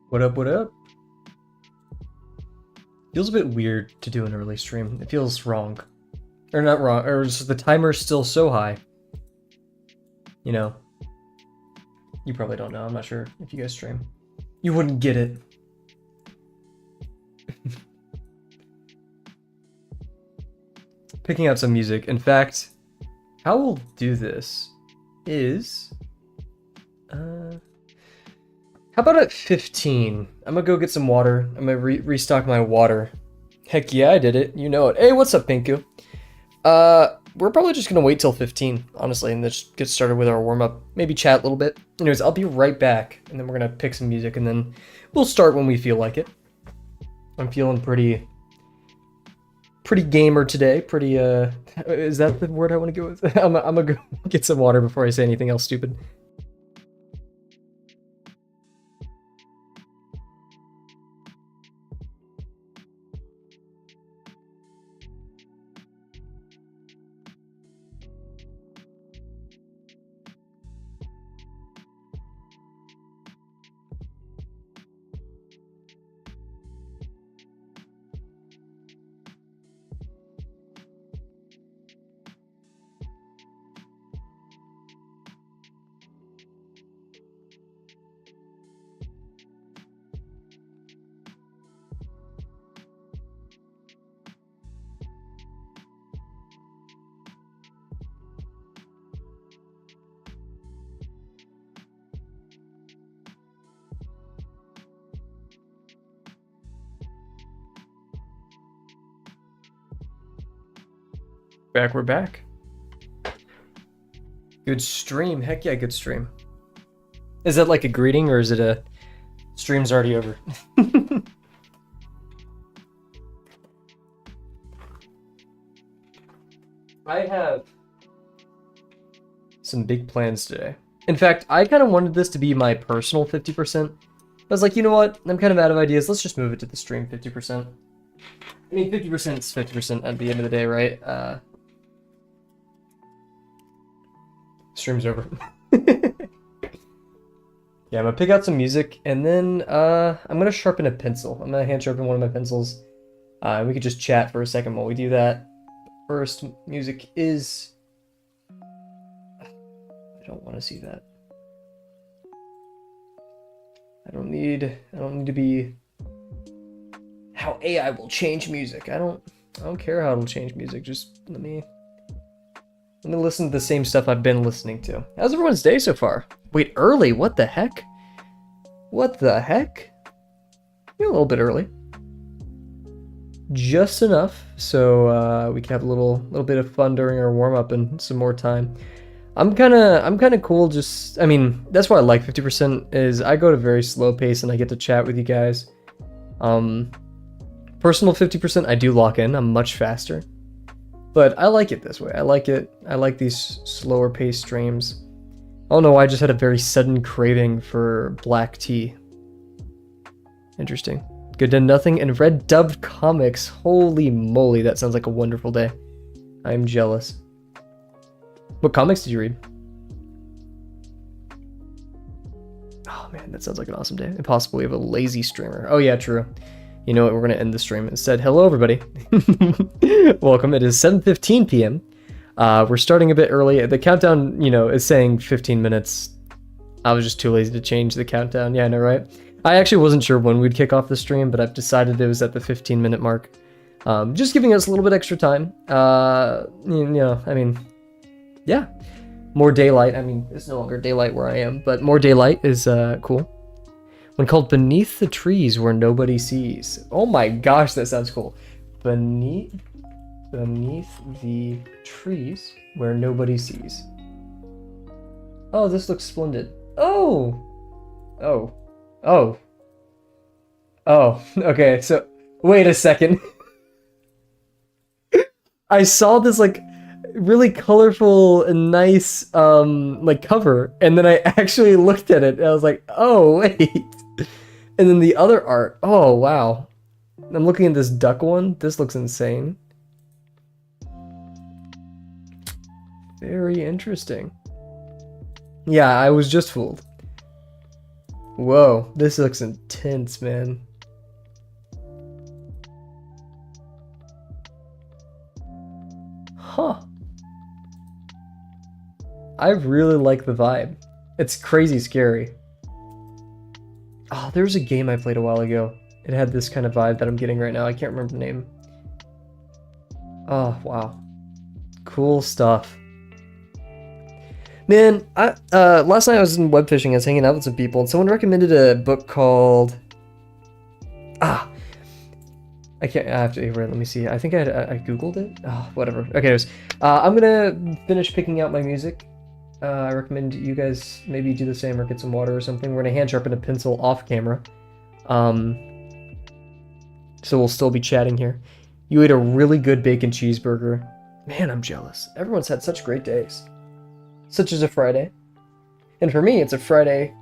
What up, what up? Feels a bit weird to do an early stream. It feels wrong. Or not wrong, or just the timer's still so high. You know. You probably don't know. I'm not sure if you guys stream. You wouldn't get it. Picking out some music. In fact, how we'll do this is... how about at 15? I'm gonna go get some water. I'm gonna restock my water. Heck yeah, I did it. You know it. Hey, what's up, Pinku? We're probably just gonna wait till 15, honestly, and just get started with our warm-up. Maybe chat a little bit. Anyways, I'll be right back, and then we're gonna pick some music, and then we'll start when we feel like it. I'm feeling pretty gamer today. Pretty, is that the word I want to go with? I'm gonna go get some water before I say anything else stupid. We're back. Good stream. Heck yeah, good stream. Is that like a greeting or is it a stream's already over? I have some big plans today. In fact, I kind of wanted this to be my personal 50%. I was like, you know what? I'm kind of out of ideas. Let's just move it to the stream 50%. I mean, 50% is 50% at the end of the day, right? Stream's over. Yeah, I'm gonna pick out some music, and then I'm gonna sharpen a pencil. I'm gonna hand sharpen one of my pencils. We could just chat for a second while we do that. First, music is... I don't want to see that. I don't need to be... How AI will change music. I don't care how it'll change music. Just let me listen to the same stuff I've been listening to. How's everyone's day so far? Wait, early? What the heck? What the heck? You're a little bit early. Just enough so we can have a little bit of fun during our warm-up and some more time. I'm kind of cool. Just, I mean, that's why I like 50% is I go at a very slow pace and I get to chat with you guys. Personal 50%, I do lock in. I'm much faster. But I like it this way. I like it. I like these slower paced streams. I don't know why I just had a very sudden craving for black tea. Interesting. Good to Nothing and Red Dubbed Comics. Holy moly, that sounds like a wonderful day. I'm jealous. What comics did you read? Oh man, that sounds like an awesome day. Impossible, we have a lazy streamer. Oh yeah, true. You know what, we're gonna end the stream. It said, hello everybody. Welcome, it is 7:15 p.m. We're starting a bit early. The countdown, you know, is saying 15 minutes. I was just too lazy to change the countdown. Yeah, I know, right? I actually wasn't sure when we'd kick off the stream, but I've decided it was at the 15-minute mark. Just giving us a little bit extra time. You know, I mean, yeah. More daylight. I mean, it's no longer daylight where I am, but more daylight is cool. When called Beneath the Trees Where Nobody Sees. Oh my gosh, that sounds cool. Beneath the trees where nobody sees. Oh, this looks splendid. Oh! Oh. Oh. Oh, okay, so, wait a second. I saw this, like, really colorful and nice, like, cover, and then I actually looked at it, and I was like, oh, wait. And then the other art, oh, wow. I'm looking at this duck one. This looks insane. Very interesting. Yeah, I was just fooled. Whoa, this looks intense, man. Huh. I really like the vibe. It's crazy scary. Oh, there was a game I played a while ago. It had this kind of vibe that I'm getting right now. I can't remember the name. Oh, wow. Cool stuff. Man, last night I was in web fishing. I was hanging out with some people, and someone recommended a book called... I have to... Wait, let me see. I think I Googled it. Oh, whatever. Okay, anyways. I'm gonna finish picking out my music. I recommend you guys maybe do the same or get some water or something. We're gonna hand sharpen a pencil off camera. So we'll still be chatting here. You ate a really good bacon cheeseburger. Man, I'm jealous. Everyone's had such great days. Such as a Friday. And for me, it's a Friday...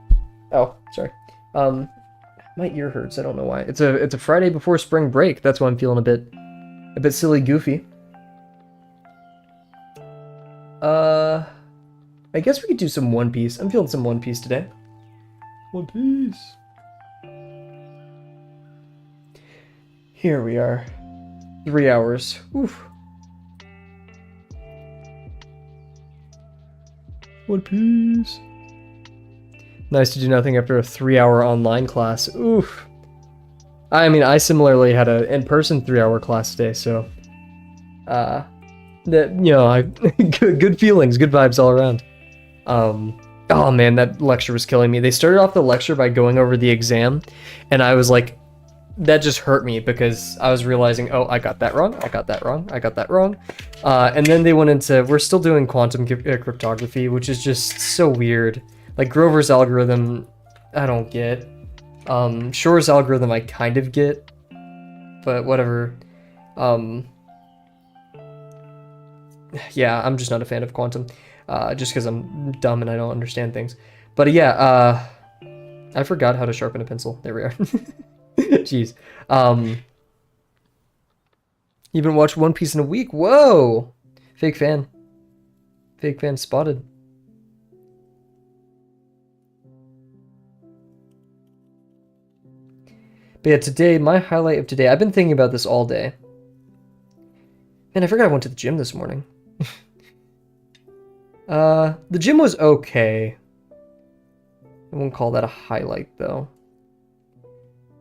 Oh, sorry. My ear hurts. I don't know why. It's a Friday before spring break. That's why I'm feeling a bit silly goofy. I guess we could do some One Piece. I'm feeling some One Piece today. One Piece. Here we are. 3 hours. Oof. One Piece. Nice to do nothing after a 3-hour online class. Oof. I mean, I similarly had an in-person 3-hour class today, so... good feelings, good vibes all around. Oh man, that lecture was killing me. They started off the lecture by going over the exam, and I was like, that just hurt me because I was realizing, oh, I got that wrong, I got that wrong, I got that wrong. And then they went into, we're still doing quantum cryptography, which is just so weird. Like Grover's algorithm, I don't get. Shor's algorithm I kind of get, but whatever. Yeah, I'm just not a fan of quantum, just because I'm dumb and I don't understand things. But yeah, I forgot how to sharpen a pencil. There we are. Jeez. You haven't watched One Piece in a week? Whoa! Fake fan. Fake fan spotted. But yeah, today, my highlight of today, I've been thinking about this all day. Man, I forgot I went to the gym this morning. The gym was okay. I won't call that a highlight, though.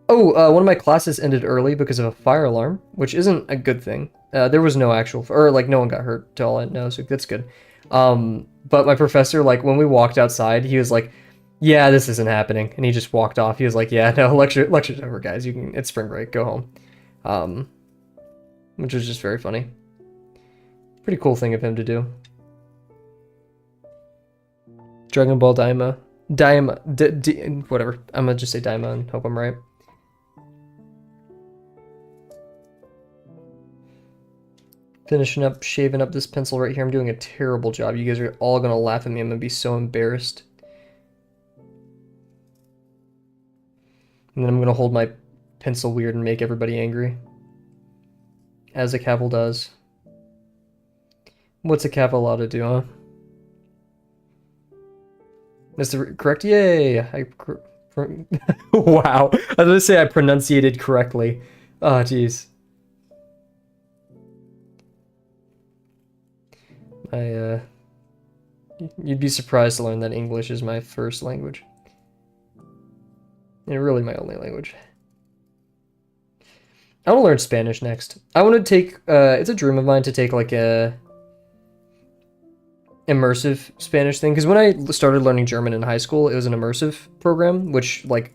Oh, one of my classes ended early because of a fire alarm, which isn't a good thing. There was no actual, or like no one got hurt to all I know, so that's good. But my professor, like when we walked outside, he was like, yeah, this isn't happening. And he just walked off. He was like, yeah, no, lecture's over, guys. It's spring break, go home. Which was just very funny. Pretty cool thing of him to do. Dragon Ball Daima. Whatever. I'm gonna just say Daima and hope I'm right. Finishing up, shaving up this pencil right here. I'm doing a terrible job. You guys are all gonna laugh at me. I'm gonna be so embarrassed. And then I'm gonna hold my pencil weird and make everybody angry. As a Kavel does. What's a Kavel ought to do, huh? That's the correct? Yay! Wow. I was gonna say I pronunciated correctly. Oh, jeez. You'd be surprised to learn that English is my first language. And really my only language. I want to learn Spanish next. I want to take, it's a dream of mine to take like a immersive Spanish thing. Because when I started learning German in high school, it was an immersive program, which like,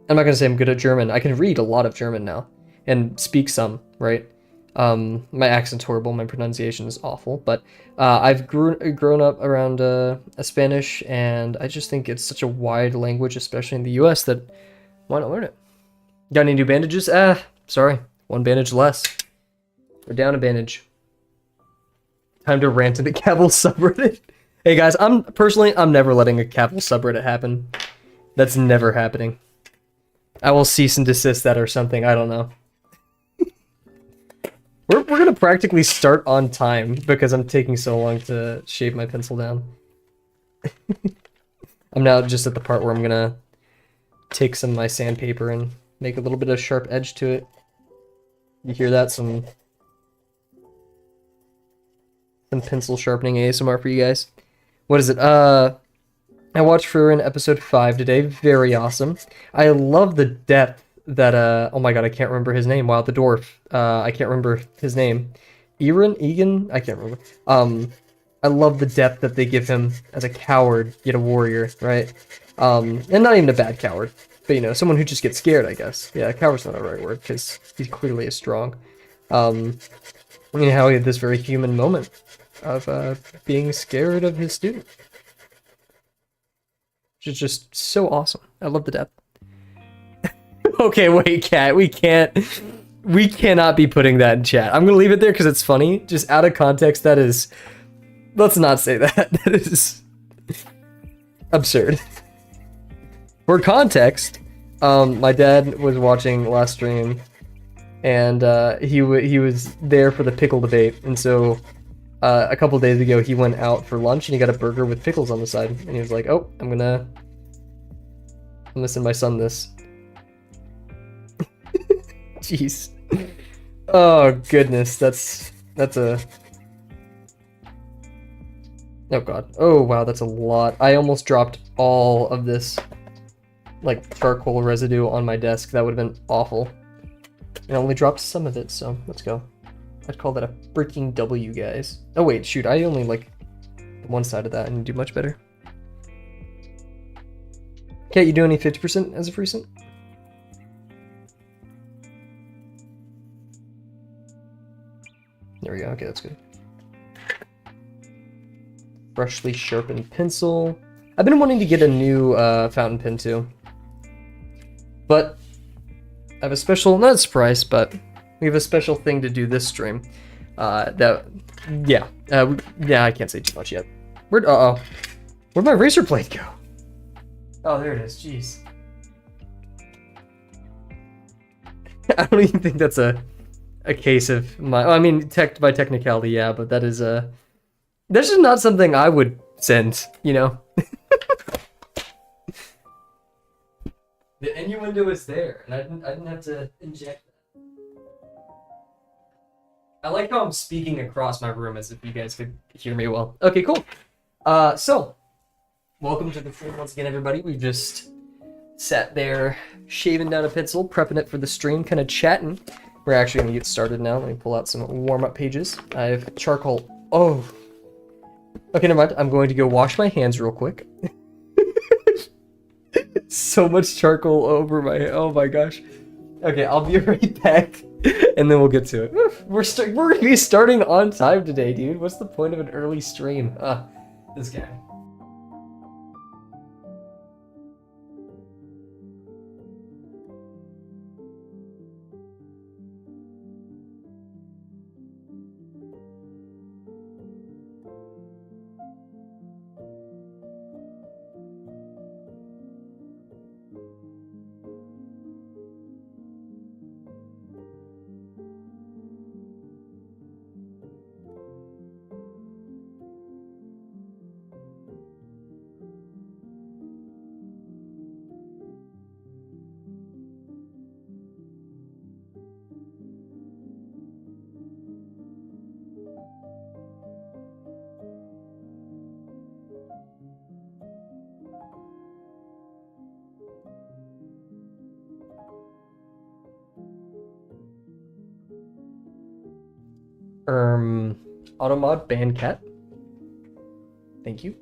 I'm not going to say I'm good at German. I can read a lot of German now and speak some, right? My accent's horrible, my pronunciation is awful, but I've grown up around a Spanish, and I just think it's such a wide language, especially in the US, that why not learn it? Got any new bandages? Sorry, one bandage less. We're down a bandage. Time to rant in the Kavel subreddit. Hey guys, I'm never letting a Kavel subreddit happen. That's never happening. I will cease and desist that or something, I don't know. We're gonna practically start on time because I'm taking so long to shave my pencil down. I'm now just at the part where I'm gonna take some of my sandpaper and make a little bit of sharp edge to it. You hear that? Some pencil sharpening ASMR for you guys. What is it? I watched for an episode 5 today. Very awesome. I love the depth that oh my god, I can't remember his name. Wow, the dwarf. I can't remember his name. Egan? I can't remember. I love the depth that they give him as a coward, yet a warrior, right? And not even a bad coward, but you know, someone who just gets scared, I guess. Yeah, coward's not the right word, because he clearly is strong. You know, how he had this very human moment of being scared of his student. Which is just so awesome. I love the depth. Okay, wait, Cat, we cannot be putting that in chat. I'm gonna leave it there because it's funny. Just out of context, that is... Let's not say that. That is absurd. For context, my dad was watching last stream, and he was there for the pickle debate, and so a couple days ago he went out for lunch and he got a burger with pickles on the side, and he was like, "Oh, I'm gonna send my son this." Jeez. Oh goodness, that's a... Oh god. Oh wow, that's a lot. I almost dropped all of this, like, charcoal residue on my desk. That would have been awful. And I only dropped some of it, so let's go. I'd call that a freaking W, guys. Oh wait, shoot, I only, like, one side of that and do much better. Can't you do any 50% as a recent? There we go, okay, that's good. Freshly sharpened pencil. I've been wanting to get a new fountain pen too. But I have a special, not a surprise, but we have a special thing to do this stream. Yeah, I can't say too much yet. Where'd my razor blade go? Oh, there it is, jeez. I don't even think that's a case of my, I mean, by technicality, yeah, but that is that's just not something I would send, you know? The innuendo is there, and I didn't have to inject that. I like how I'm speaking across my room as if you guys could hear me well. Okay, cool. So, welcome to the stream once again, everybody. We just sat there, shaving down a pencil, prepping it for the stream, kind of chatting. We're actually going to get started now. Let me pull out some warm-up pages. I have charcoal. Oh. Okay, never mind. I'm going to go wash my hands real quick. So much charcoal over my... Oh my gosh. Okay, I'll be right back, and then we'll get to it. We're going to be starting on time today, dude. What's the point of an early stream? This guy. Automod ban cat. Thank you.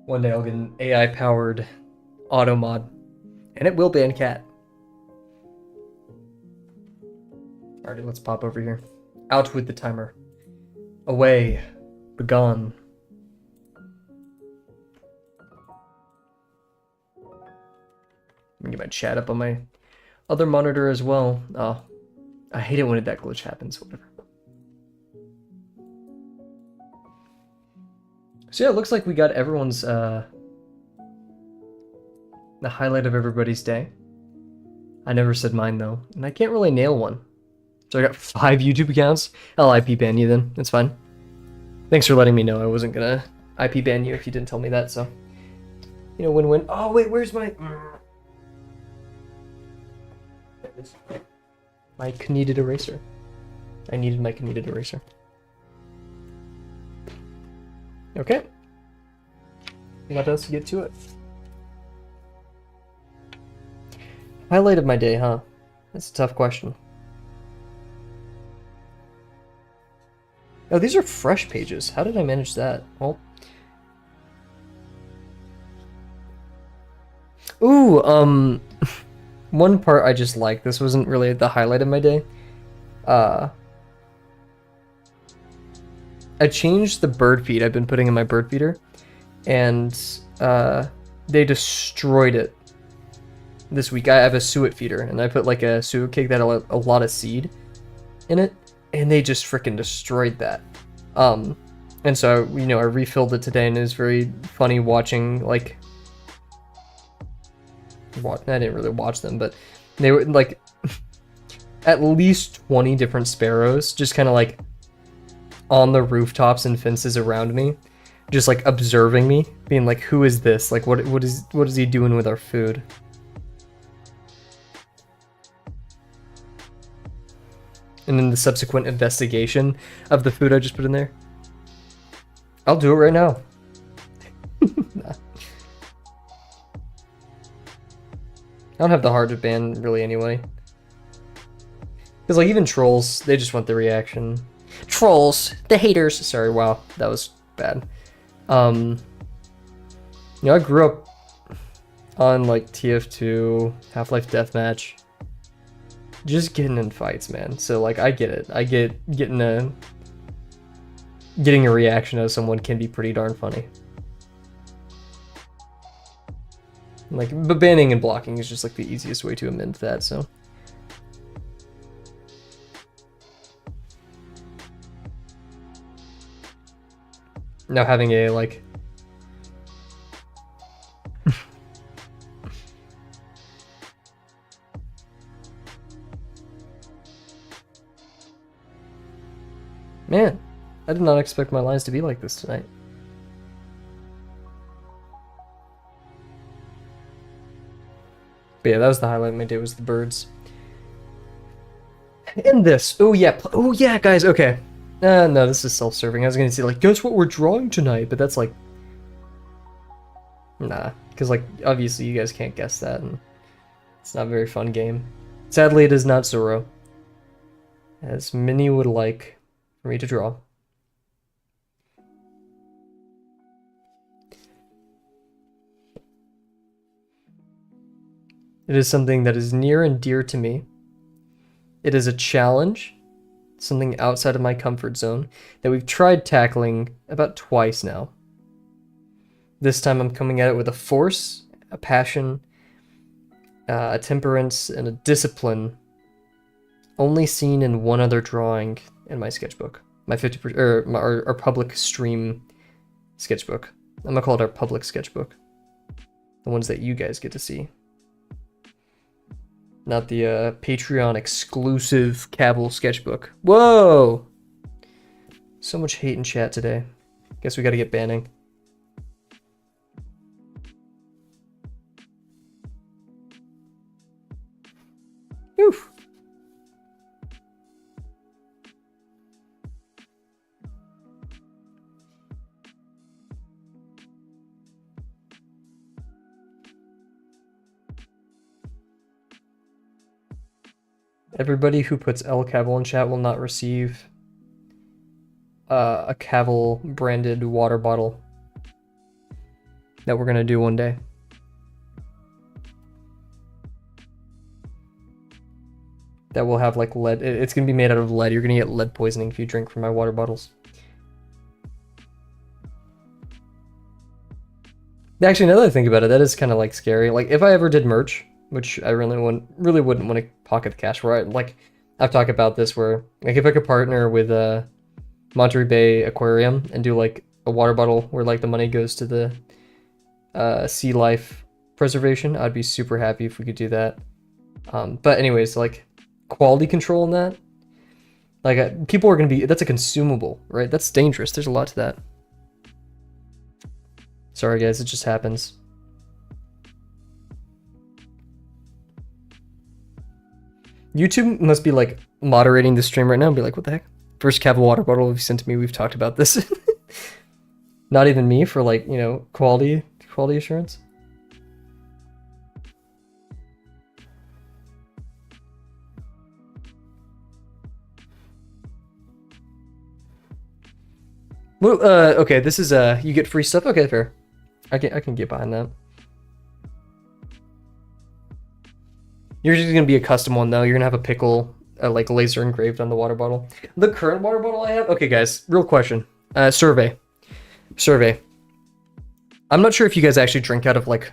One day I'll get an AI-powered automod, and it will ban cat. Alrighty, let's pop over here. Out with the timer. Away. Begone. Let me get my chat up on my other monitor as well. Oh, I hate it when that glitch happens, whatever. So yeah, it looks like we got everyone's, the highlight of everybody's day. I never said mine though, and I can't really nail one. So I got 5 YouTube accounts. I'll IP ban you then, it's fine. Thanks for letting me know I wasn't gonna IP ban you if you didn't tell me that, so. You know, win-win. Oh, wait, where's my... My kneaded eraser. I needed my kneaded eraser. Okay. Let us get to it. Highlight of my day, huh? That's a tough question. Oh, these are fresh pages. How did I manage that? Well... Ooh, one part I just liked. This wasn't really the highlight of my day. I changed the bird feed I've been putting in my bird feeder, and they destroyed it this week. I have a suet feeder, and I put like a suet cake that had a lot of seed in it, and they just freaking destroyed that. And so, you know, I refilled it today, and it was very funny watching, like, I didn't really watch them, but they were like at least 20 different sparrows just kind of like on the rooftops and fences around me, just like observing me, being like, who is this? Like, what is he doing with our food? And then the subsequent investigation of the food I just put in there. I'll do it right now. Nah. I don't have the heart to ban really anyway. Because like even trolls, they just want the reaction. Trolls, the haters. Sorry, wow, that was bad. You know, I grew up on like TF2, Half-Life Deathmatch. Just getting in fights, man. So like I get it. I get getting a reaction out of someone can be pretty darn funny. Like, but banning and blocking is just like the easiest way to amend that, so. Now having a, like... Man, I did not expect my lines to be like this tonight. But yeah, that was the highlight of my day, was the birds. And this. Oh yeah, guys, okay. No, this is self-serving. I was gonna say, like, guess what we're drawing tonight? But that's like... Nah, because, like, obviously you guys can't guess that, and it's not a very fun game. Sadly, it is not Zoro. As many would like for me to draw. It is something that is near and dear to me. It is a challenge, something outside of my comfort zone, that we've tried tackling about twice now. This time I'm coming at it with a force, a passion, a temperance, and a discipline only seen in one other drawing in my sketchbook. My 50%, or our public stream sketchbook. I'm gonna call it our public sketchbook. The ones that you guys get to see. Not the Patreon exclusive Kavel sketchbook. Whoa! So much hate in chat today. Guess we gotta get banning. Oof. Everybody who puts L Kavel in chat will not receive a Kavel branded water bottle that we're gonna do one day. That will have like lead. It's gonna be made out of lead. You're gonna get lead poisoning if you drink from my water bottles. Actually, now that I think about it, that is kind of like scary. Like if I ever did merch, which I really wouldn't want to pocket the cash for. I've talked about this where like if I could partner with Monterey Bay Aquarium and do like a water bottle where like the money goes to the sea life preservation, I'd be super happy if we could do that. But anyways, like quality control in that, like people are gonna be, that's a consumable, right? That's dangerous. There's a lot to that. Sorry guys, it just happens. YouTube must be like moderating the stream right now and be like, what the heck? First Kavel water bottle you've sent to me, we've talked about this. Not even me for like, you know, quality assurance. Well, okay, this is you get free stuff. Okay, fair. I can get behind that. Yours is gonna be a custom one though. You're gonna have a pickle, like laser engraved on the water bottle. The current water bottle I have. Okay, guys, real question. Survey. I'm not sure if you guys actually drink out of like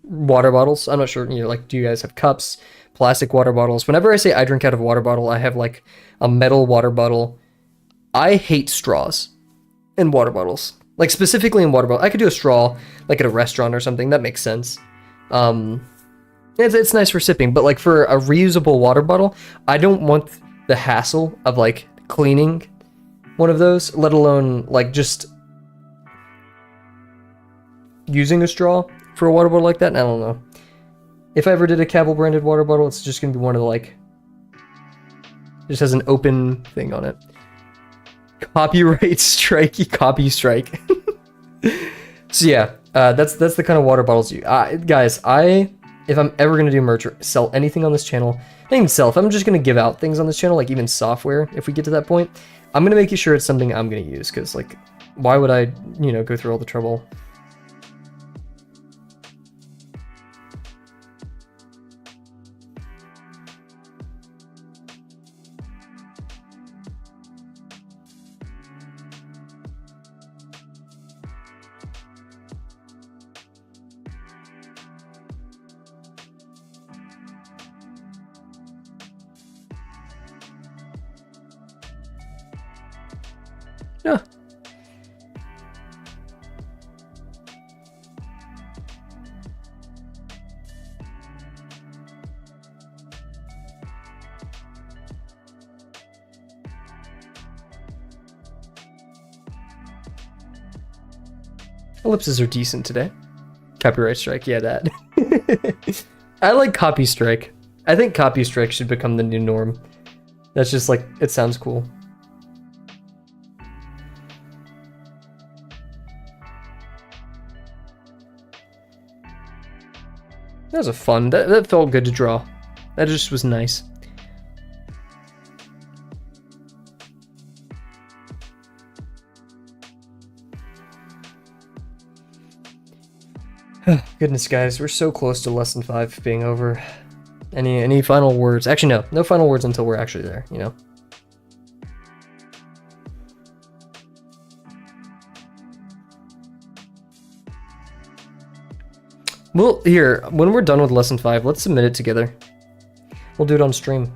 water bottles. I'm not sure. You know, like, do you guys have cups, plastic water bottles? Whenever I say I drink out of a water bottle, I have like a metal water bottle. I hate straws in water bottles. Like specifically in water bottles. I could do a straw like at a restaurant or something. That makes sense. It's nice for sipping, but like for a reusable water bottle, I don't want the hassle of like cleaning one of those, let alone like just using a straw for a water bottle like that. I don't know. If I ever did a Kavel branded water bottle, it's just gonna be one of the like, it just has an open thing on it. Copyright strikey copy strike. So yeah, that's the kind of water bottles you guys. If I'm ever gonna do merch or sell anything on this channel, not even sell, if I'm just gonna give out things on this channel, like even software, if we get to that point, I'm gonna make sure it's something I'm gonna use, because like, why would I, you know, go through all the trouble? Yeah. Ellipses are decent today. Copyright strike, yeah, that. I like copy strike. I think copy strike should become the new norm. That's just like, it sounds cool. That was a fun, that felt good to draw. That just was nice. Goodness, guys, we're so close to lesson 5 being over. Any final words? Actually, no final words until we're actually there, you know? Well, here, when we're done with lesson 5, let's submit it together. We'll do it on stream.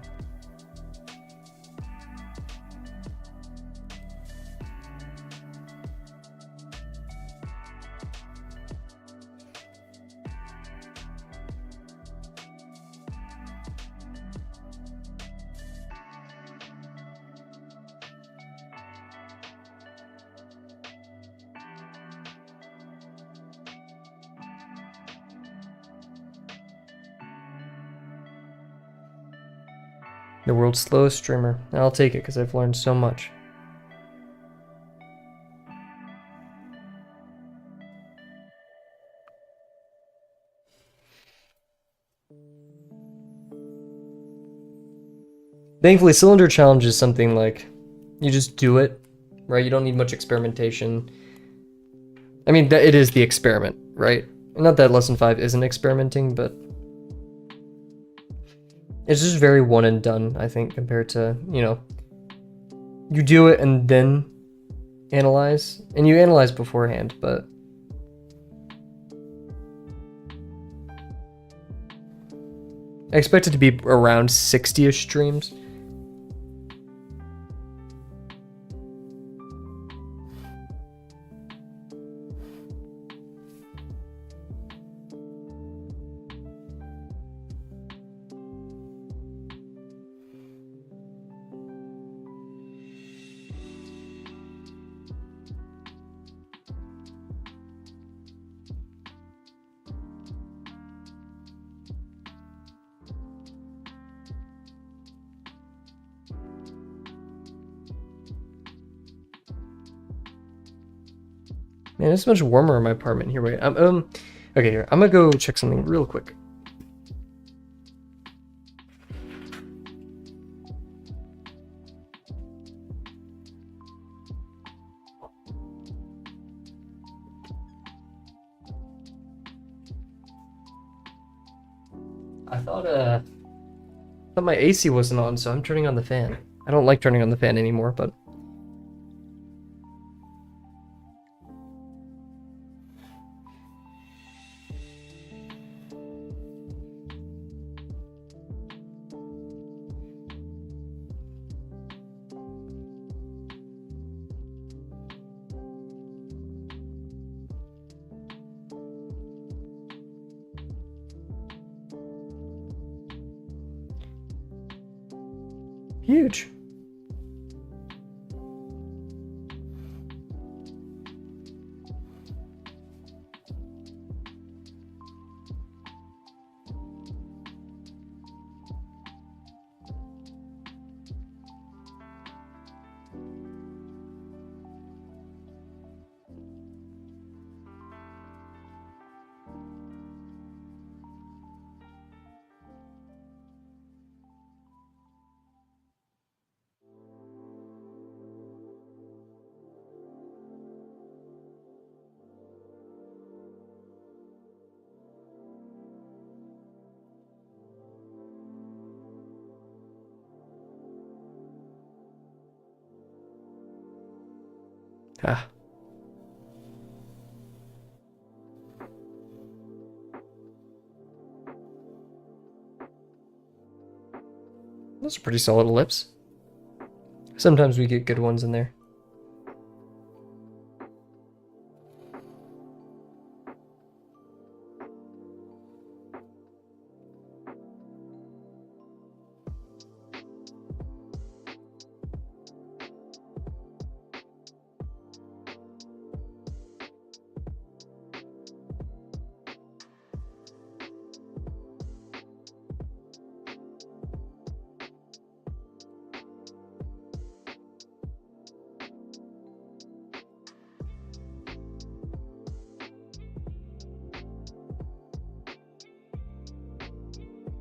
The world's slowest streamer. I'll take it because I've learned so much. Thankfully, Cylinder Challenge is something like, you just do it, right? You don't need much experimentation. I mean, it is the experiment, right? Not that lesson 5 isn't experimenting, but it's just very one and done, I think, compared to, you know, you do it and then analyze, and you analyze beforehand, but I expect it to be around 60-ish streams. Man, it's much warmer in my apartment. Here, wait. Okay, here. I'm gonna go check something real quick. I thought my AC wasn't on, so I'm turning on the fan. I don't like turning on the fan anymore, but huge. Ah. Those are pretty solid ellipse. Sometimes we get good ones in there.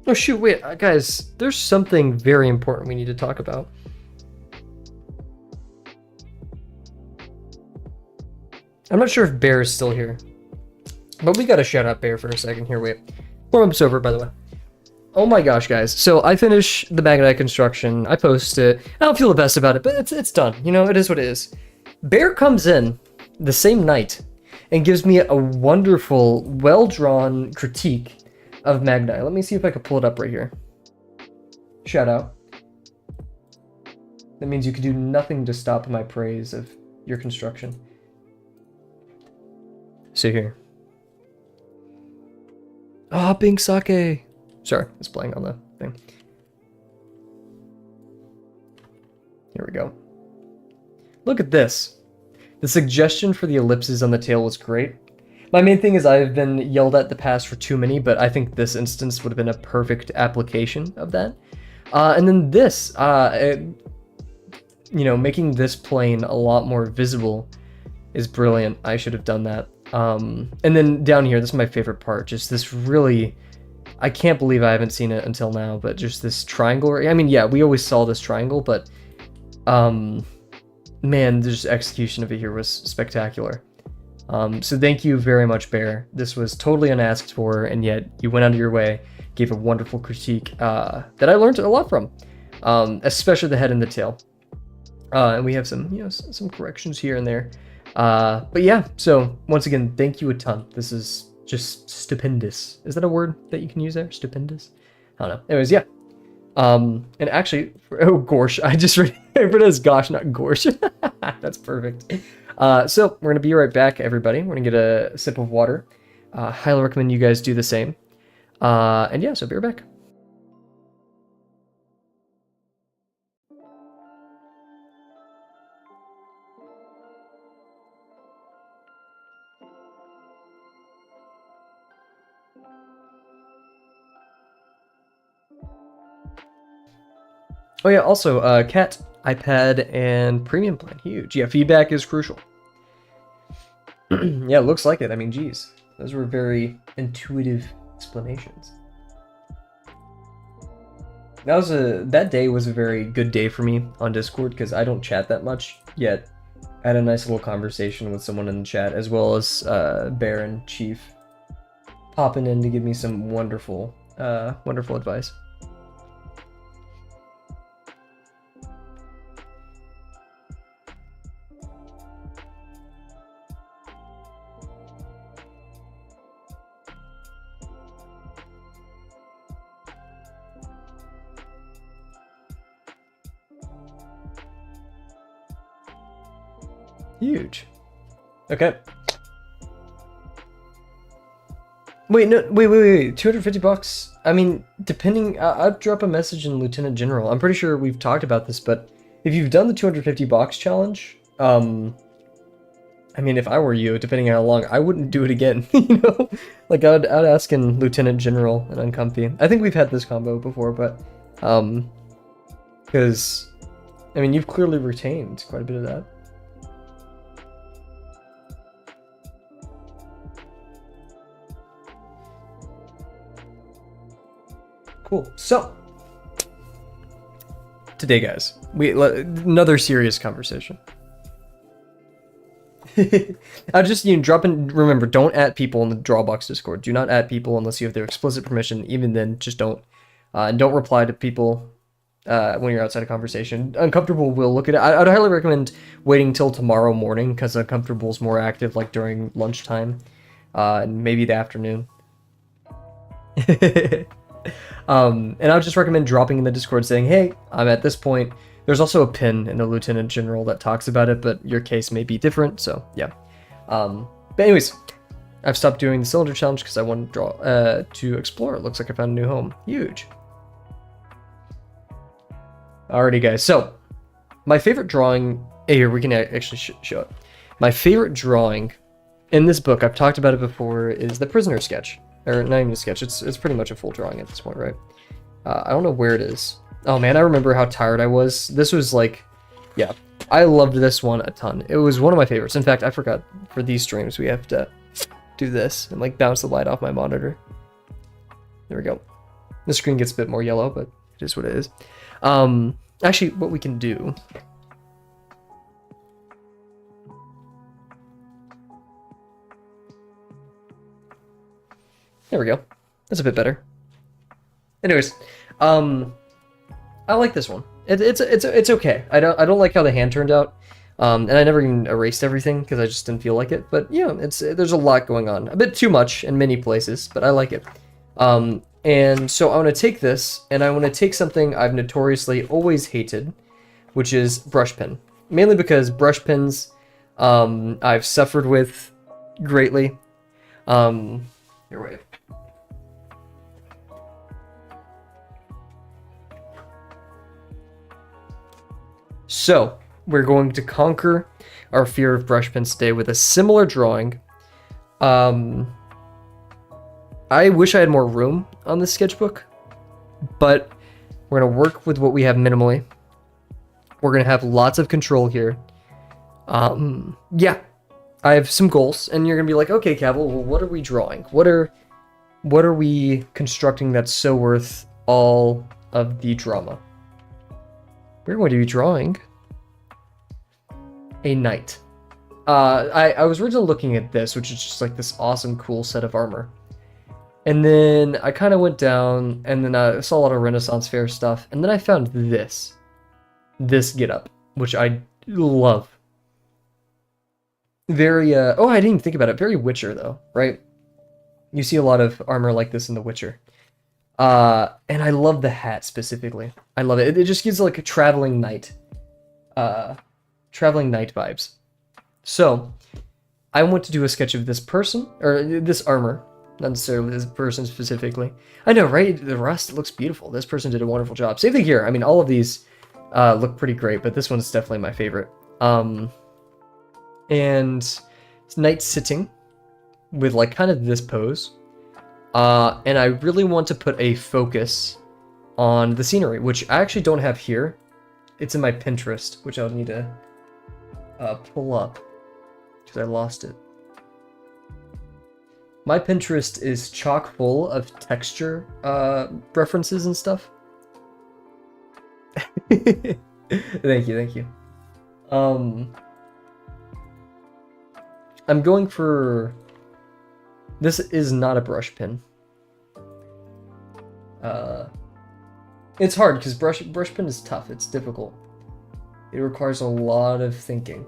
Oh shoot, wait, guys, there's something very important we need to talk about. I'm not sure if Bear is still here, but we gotta shout out Bear for a second here. Wait, Warmup's over, by the way. Oh my gosh, guys. So I finish the Magnite construction, I post it. I don't feel the best about it, but it's done. You know, it is what it is. Bear comes in the same night and gives me a wonderful, well-drawn critique of Magnite. Let me see if I can pull it up right here. Shout out. That means you can do nothing to stop my praise of your construction. So here. Ah, Pink Sake. Sorry, it's playing on the thing. Here we go. Look at this. The suggestion for the ellipses on the tail was great. My main thing is I've been yelled at the past for too many, but I think this instance would have been a perfect application of that. And then this, you know, making this plane a lot more visible is brilliant. I should have done that. And then down here, this is my favorite part, just this really, I can't believe I haven't seen it until now, but just this triangle. I mean, yeah, we always saw this triangle, but man, the just execution of it here was spectacular. So thank you very much, Bear. This was totally unasked for, and yet you went out of your way, gave a wonderful critique that I learned a lot from, especially the head and the tail. And we have some, you know, some corrections here and there. But yeah, so once again, thank you a ton. This is just stupendous. Is that a word that you can use there? Stupendous? I don't know. Anyways, yeah. And actually, oh, Gorsh. I just read it as gosh, not Gorsh. That's perfect. So we're going to be right back, everybody. We're going to get a sip of water. Highly recommend you guys do the same. And yeah, so be right back. Oh yeah, also, Cat, iPad, and premium plan, huge. Yeah, feedback is crucial. Yeah, it looks like it. I mean, geez. Those were very intuitive explanations. That day was a very good day for me on Discord because I don't chat that much, yet I had a nice little conversation with someone in the chat, as well as Bear and Chief popping in to give me some wonderful wonderful advice. Huge. Okay. Wait, no, wait. 250 bucks? I mean, depending, I'd drop a message in Lieutenant General. I'm pretty sure we've talked about this, but if you've done the 250 box challenge, I mean, if I were you, depending on how long, I wouldn't do it again, you know? Like, I'd ask in Lieutenant General and Uncomfy. I think we've had this combo before, but, because, I mean, you've clearly retained quite a bit of that. Cool. So, today, guys, another serious conversation. I'll just drop in. Remember, don't add people in the Drawbox Discord. Do not add people unless you have their explicit permission. Even then, just don't. And don't reply to people when you're outside a conversation. Uncomfortable will look at it. I'd highly recommend waiting till tomorrow morning because Uncomfortable is more active, like during lunchtime, and maybe the afternoon. And I would just recommend dropping in the Discord saying, hey, I'm at this point. There's also a pin in the Lieutenant General that talks about it, but your case may be different, so yeah. But anyways, I've stopped doing the cylinder challenge because I want to draw to explore. It looks like I found a new home. Huge. Alrighty, guys. So, my favorite drawing... Here, we can actually show it. My favorite drawing in this book, I've talked about it before, is the prisoner sketch. Or not even a sketch, it's pretty much a full drawing at this point, right? I don't know where it is. Oh man, I remember how tired I was. This was like, yeah, I loved this one a ton. It was one of my favorites. In fact, I forgot for these streams we have to do this and like bounce the light off my monitor. There we go. The screen gets a bit more yellow, but it is what it is. Actually, what we can do... There we go. That's a bit better. Anyways, I like this one. It's okay. I don't like how the hand turned out, and I never even erased everything because I just didn't feel like it. But yeah, there's a lot going on, a bit too much in many places, but I like it. And so I want to take this, and I want to take something I've notoriously always hated, which is brush pen. Mainly because brush pens, I've suffered with greatly. Here, wait. So, we're going to conquer our fear of brush pens today with a similar drawing. I wish I had more room on this sketchbook, but we're going to work with what we have minimally. We're going to have lots of control here. Yeah, I have some goals, and you're going to be like, okay, Kavel, well, what are we drawing? What are we constructing that's so worth all of the drama? We're going to be drawing a knight. I was originally looking at this, which is just like this awesome, cool set of armor. And then I kind of went down, and then I saw a lot of Renaissance Fair stuff, and then I found this getup, which I love. Very, oh, I didn't even think about it. Very Witcher, though, right? You see a lot of armor like this in The Witcher. And I love the hat specifically. I love it. It just gives like a traveling knight vibes. So, I want to do a sketch of this person, or this armor, not necessarily this person specifically. I know, right? The rust looks beautiful. This person did a wonderful job. Same thing here. I mean, all of these look pretty great, but this one's definitely my favorite. And it's knight sitting with like kind of this pose. And I really want to put a focus on the scenery, which I actually don't have here. It's in my Pinterest, which I'll need to pull up because I lost it. My Pinterest is chock full of texture references and stuff. Thank you, thank you. I'm going for... This is not a brush pen. It's hard because brush pen is tough. It's difficult. It requires a lot of thinking.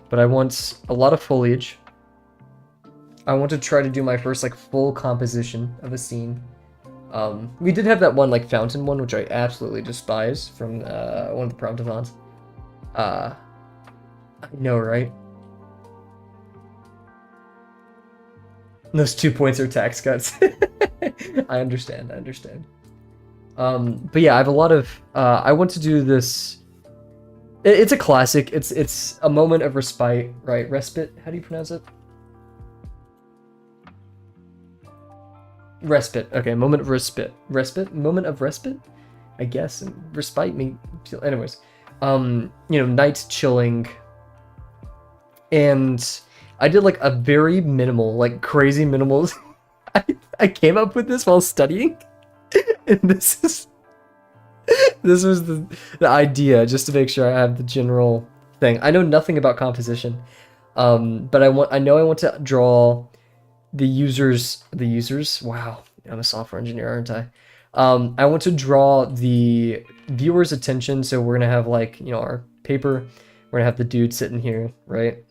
But I want a lot of foliage. I want to try to do my first like full composition of a scene. We did have that one like fountain one, which I absolutely despise from one of the promptathons. I know, right? Those 2 points are tax cuts. I understand. But yeah, I have a lot of. I want to do this. It's a classic. It's a moment of respite, right? Respite. How do you pronounce it? Respite. Okay, moment of respite. Respite. Moment of respite. I guess. And respite me. Anyways, night chilling. And I did like a very minimal, like crazy minimal. I came up with this while studying, and this was the idea, just to make sure I have the general thing. I know nothing about composition, but I know I want to draw the users. Wow, I'm a software engineer, aren't I? I want to draw the viewer's attention. So we're gonna have like our paper. We're gonna have the dude sitting here, right?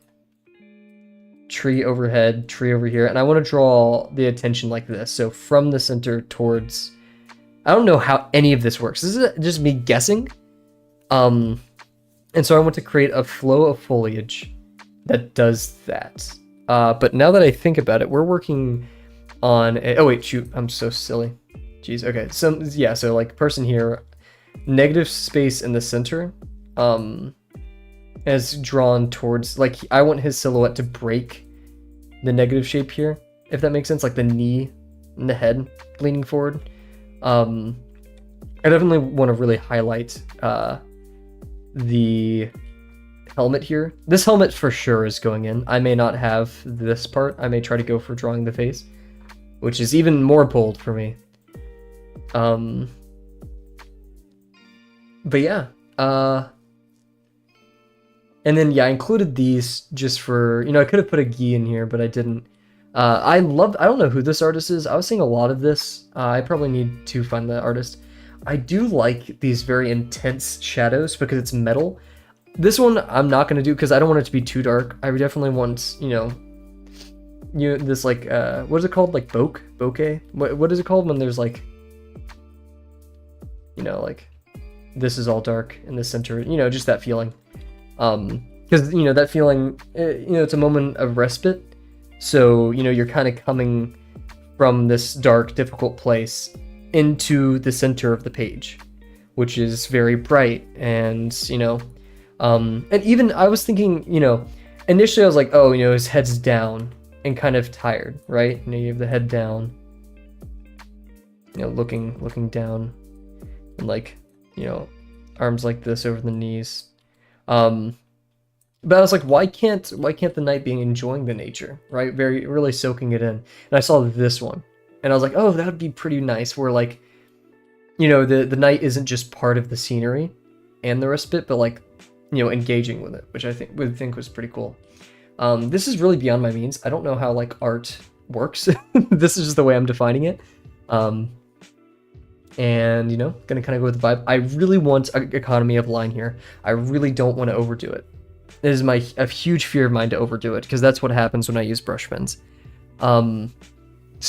Tree overhead, tree over here, and I want to draw the attention like this. So from the center towards. I don't know how any of this works. This is just me guessing. And so I want to create a flow of foliage that does that. But now that I think about it, we're working on a... Oh wait, shoot, I'm so silly. Jeez, okay. So like person here, negative space in the center, is drawn towards, like, I want his silhouette to break the negative shape here, if that makes sense, like the knee and the head leaning forward. I definitely want to really highlight the helmet here. This helmet for sure is going in. I may not have this part. I may try to go for drawing the face, which is even more bold for me. But yeah. And then, yeah, I included these just for, I could have put a gi in here, but I didn't. I don't know who this artist is. I was seeing a lot of this. I probably need to find the artist. I do like these very intense shadows because it's metal. This one I'm not going to do because I don't want it to be too dark. I definitely want, this like, what is it called? Like bokeh? What is it called when there's like, like this is all dark in the center, just that feeling. Because, that feeling, it's a moment of respite. So, you're kind of coming from this dark, difficult place into the center of the page, which is very bright. And, and even I was thinking, initially I was like, oh, his head's down and kind of tired, right? You have the head down, looking down and like, arms like this over the knees. But I was like, why can't the knight be enjoying the nature, right? Really soaking it in. And I saw this one, and I was like, oh, that would be pretty nice. Where like, the knight isn't just part of the scenery and the respite, but like, engaging with it, which I would think was pretty cool. This is really beyond my means. I don't know how like art works. This is just the way I'm defining it. And gonna kind of go with the vibe. I really want an economy of line here. I really don't want to overdo it. It is a huge fear of mine to overdo it, because that's what happens when I use brush pens. So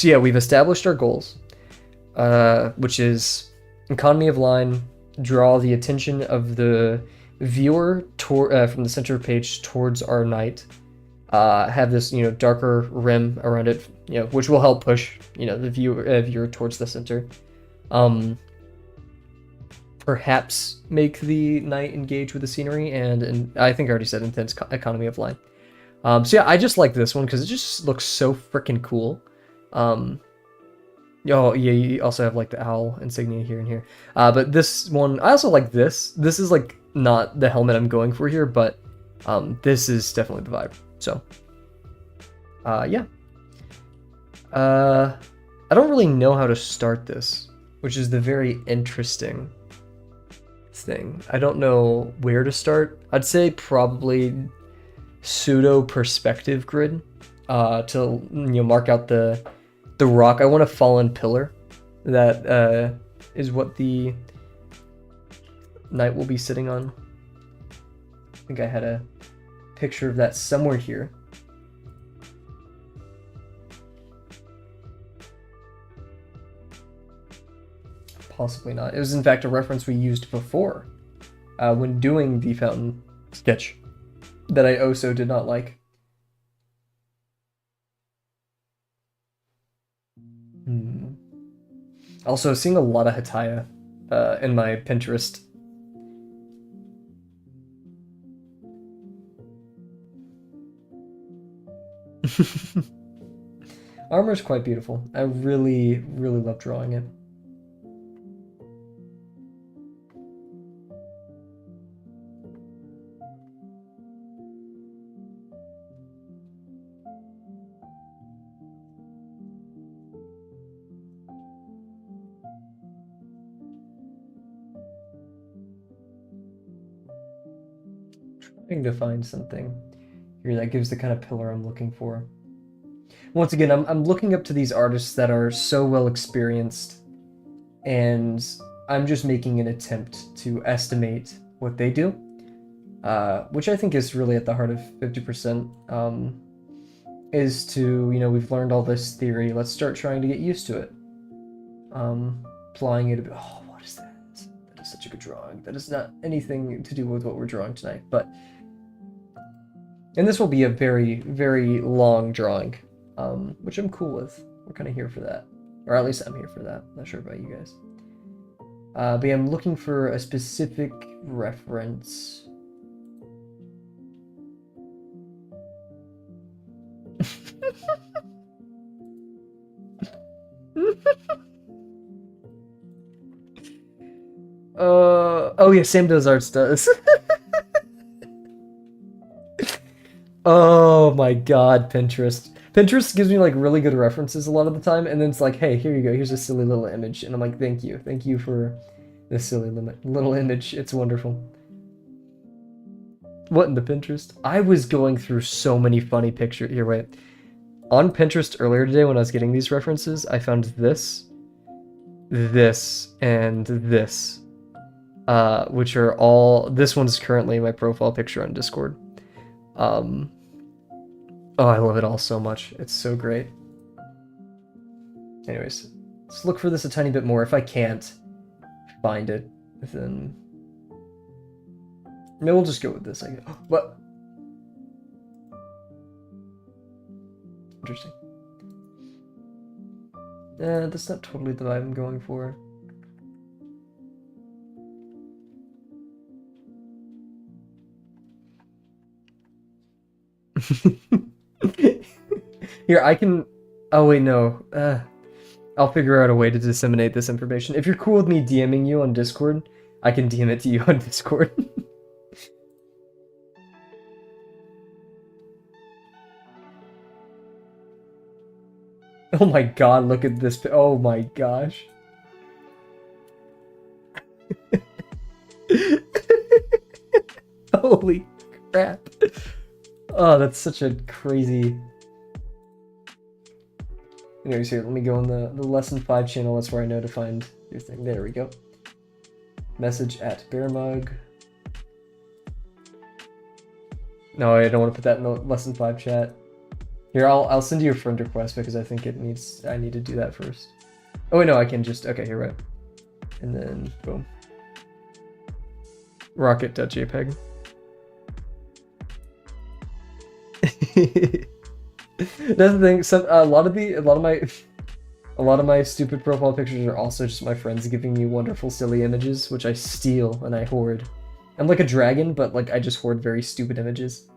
yeah, we've established our goals, which is economy of line, draw the attention of the viewer from the center of page towards our knight, have this darker rim around it, which will help push the viewer towards the center. Perhaps make the knight engage with the scenery, and I think I already said intense economy of line. So yeah, I just like this one because it just looks so freaking cool. Oh yeah, you also have like the owl insignia here and here. But this one, I also like this. This is like not the helmet I'm going for here, but This is definitely the vibe. So, yeah. I don't really know how to start this, which is the very interesting thing. I don't know where to start. I'd say probably pseudo perspective grid, to mark out the rock. I want a fallen pillar. That is what the knight will be sitting on. I think I had a picture of that somewhere here. Possibly not. It was in fact a reference we used before when doing the fountain sketch that I also did not like. Also, seeing a lot of Hataya in my Pinterest. Armor is quite beautiful. I really, really love drawing it. Trying to find something here that gives the kind of pillar I'm looking for. Once again, I'm looking up to these artists that are so well experienced, and I'm just making an attempt to estimate what they do, which I think is really at the heart of 50%, is to, we've learned all this theory, let's start trying to get used to it. Applying it a bit. Oh, what is that? That is such a good drawing. That is not anything to do with what we're drawing tonight, but... And this will be a very, very long drawing, which I'm cool with. We're kind of here for that. Or at least I'm here for that. Not sure about you guys. But yeah, I'm looking for a specific reference. Oh yeah, Sam Does Arts does. Oh my god, Pinterest. Pinterest gives me like really good references a lot of the time, and then it's like, hey, here you go, here's a silly little image, and I'm like, thank you for this silly little image. It's wonderful. What in the Pinterest? I was going through so many funny pictures. Here, wait. On Pinterest earlier today when I was getting these references, I found this, and this, which are all... This one's currently my profile picture on Discord. Oh, I love it all so much. It's so great. Anyways, let's look for this a tiny bit more. If I can't find it, then... No, we'll just go with this, I guess. What? Interesting. That's not totally the vibe I'm going for. Here, I can... Oh, wait, no. I'll figure out a way to disseminate this information. If you're cool with me DMing you on Discord, I can DM it to you on Discord. Oh my god, look at this. Oh my gosh. Holy crap. Oh, that's such a crazy... Anyways, here, let me go on the lesson 5 channel. That's where I know to find your thing. There we go. Message at Bearmug. No, I don't want to put that in the lesson 5 chat. Here, I'll send you a friend request because I think I need to do that first. Oh wait, no, I can just... Okay, here, right. And then, boom. Rocket.jpg. That's the thing. A lot of my stupid profile pictures are also just my friends giving me wonderful, silly images, which I steal and I hoard. I'm like a dragon, but like I just hoard very stupid images.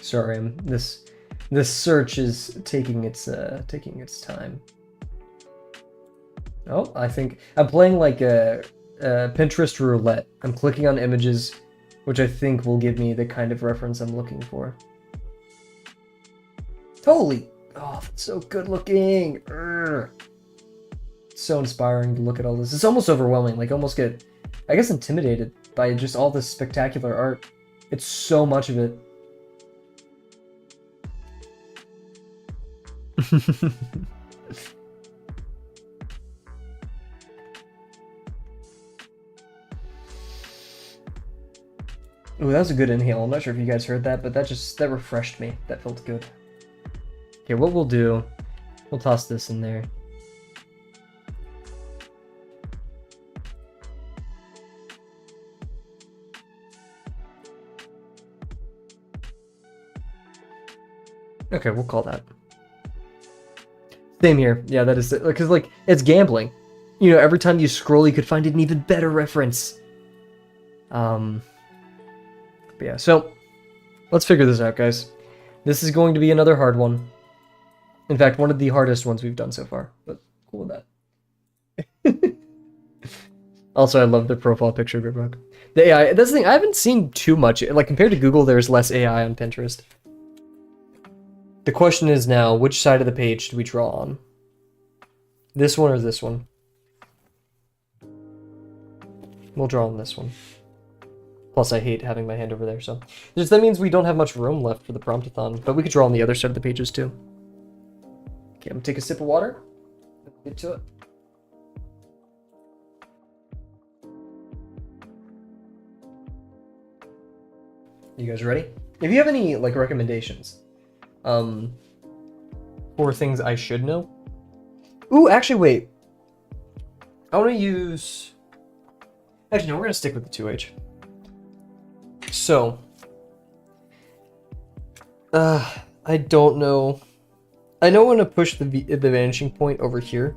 Sorry, this The search is taking its time. Oh, I think I'm playing like a Pinterest roulette. I'm clicking on images, which I think will give me the kind of reference I'm looking for. Holy, oh, that's so good looking. Urgh. It's so inspiring to look at all this. It's almost overwhelming. Like, almost get, I guess, intimidated by just all this spectacular art. It's so much of it. Ooh, that was a good inhale. I'm not sure if you guys heard that, but that refreshed me. That felt good. Okay, what we'll do, we'll toss this in there. Okay, we'll call that. Same here. Yeah, that is it. Because, like, it's gambling. You know, every time you scroll, you could find an even better reference. But yeah, so let's figure this out, guys. This is going to be another hard one. In fact, one of the hardest ones we've done so far. But cool with that. Also, I love the profile picture, Gridrock. The AI, that's the thing, I haven't seen too much. Like, compared to Google, there's less AI on Pinterest. The question is now, which side of the page do we draw on? This one or this one? We'll draw on this one. Plus, I hate having my hand over there, so... that means we don't have much room left for the promptathon, but we could draw on the other side of the pages, too. Okay, I'm gonna take a sip of water. Get to it. You guys ready? If you have any, like, recommendations, for things I should know. Ooh, actually, wait. I want to use... Actually, no, we're going to stick with the 2H. So, I don't know. I know when to push the vanishing point over here.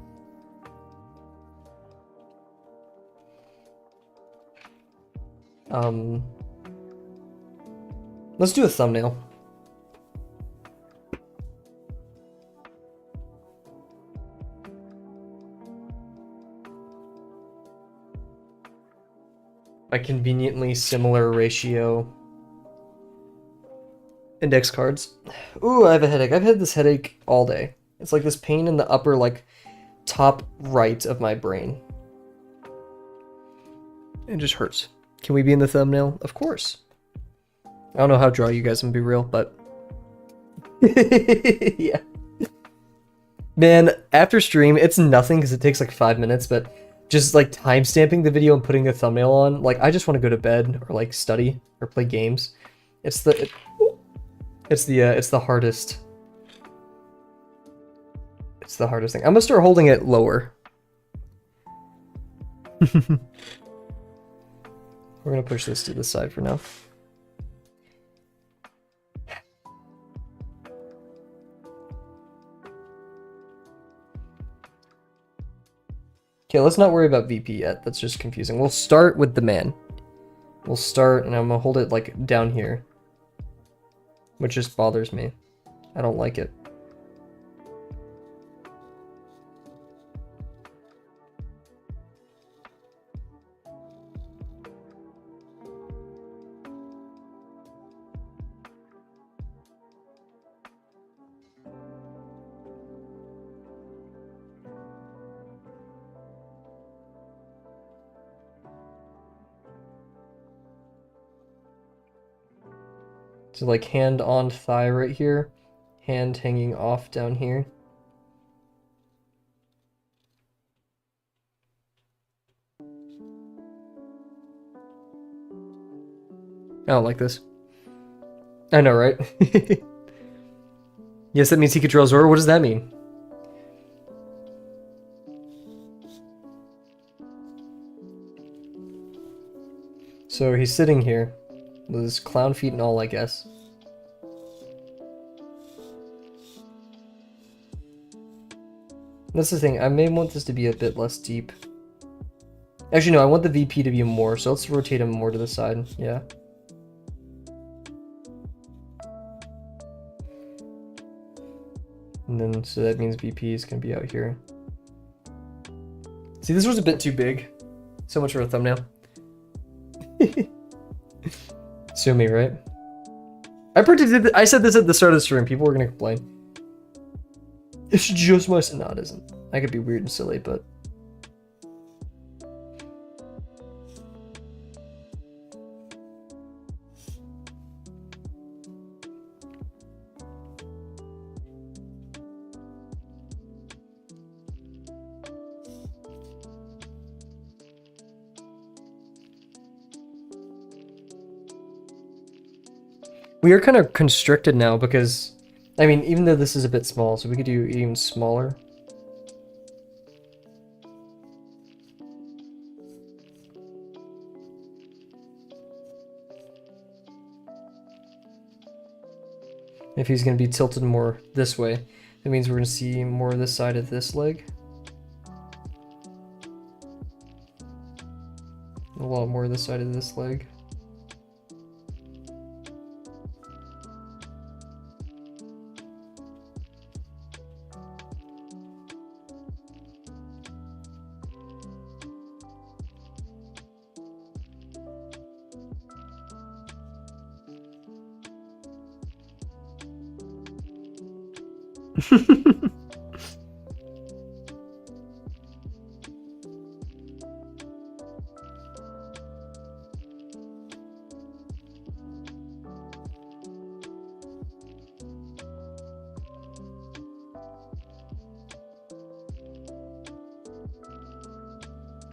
Let's do a thumbnail. A conveniently similar ratio. Index cards. Ooh, I have a headache. I've had this headache all day. It's like this pain in the upper, like, top right of my brain. It just hurts. Can we be in the thumbnail? Of course. I don't know how dry you guys can be real, but... yeah. Man, after stream, it's nothing because it takes like 5 minutes, but just like timestamping the video and putting a thumbnail on, like, I just want to go to bed or like study or play games. It's the hardest. It's the hardest thing. I'm gonna start holding it lower. We're gonna push this to the side for now. Okay, let's not worry about VP yet. That's just confusing. We'll start with the man. We'll start, and I'm gonna hold it like down here, which just bothers me. I don't like it. So like hand on thigh right here, hand hanging off down here. I don't like this. I know, right? Yes, that means he controls Zora. What does that mean? So he's sitting here with his clown feet and all, I guess. That's the thing, I may want this to be a bit less deep. Actually, no, I want the VP to be more, so let's rotate him more to the side, yeah. And then, so that means VP is going to be out here. See, this was a bit too big. So much for a thumbnail. Sue me, right? I said this at the start of the stream. People were going to complain. It's just my... No, it isn't. I could be weird and silly, but... We are kind of constricted now because, I mean, even though this is a bit small, so we could do even smaller. If he's going to be tilted more this way, that means we're going to see more of this side of this leg. A lot more of this side of this leg.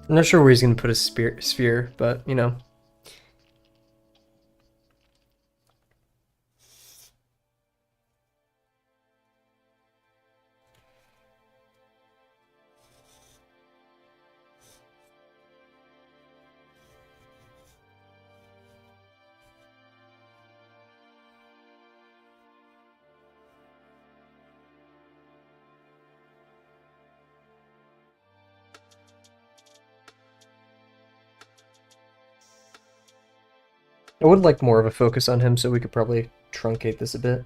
I'm not sure where he's going to put his sphere, but, you know. I would like more of a focus on him, so we could probably truncate this a bit.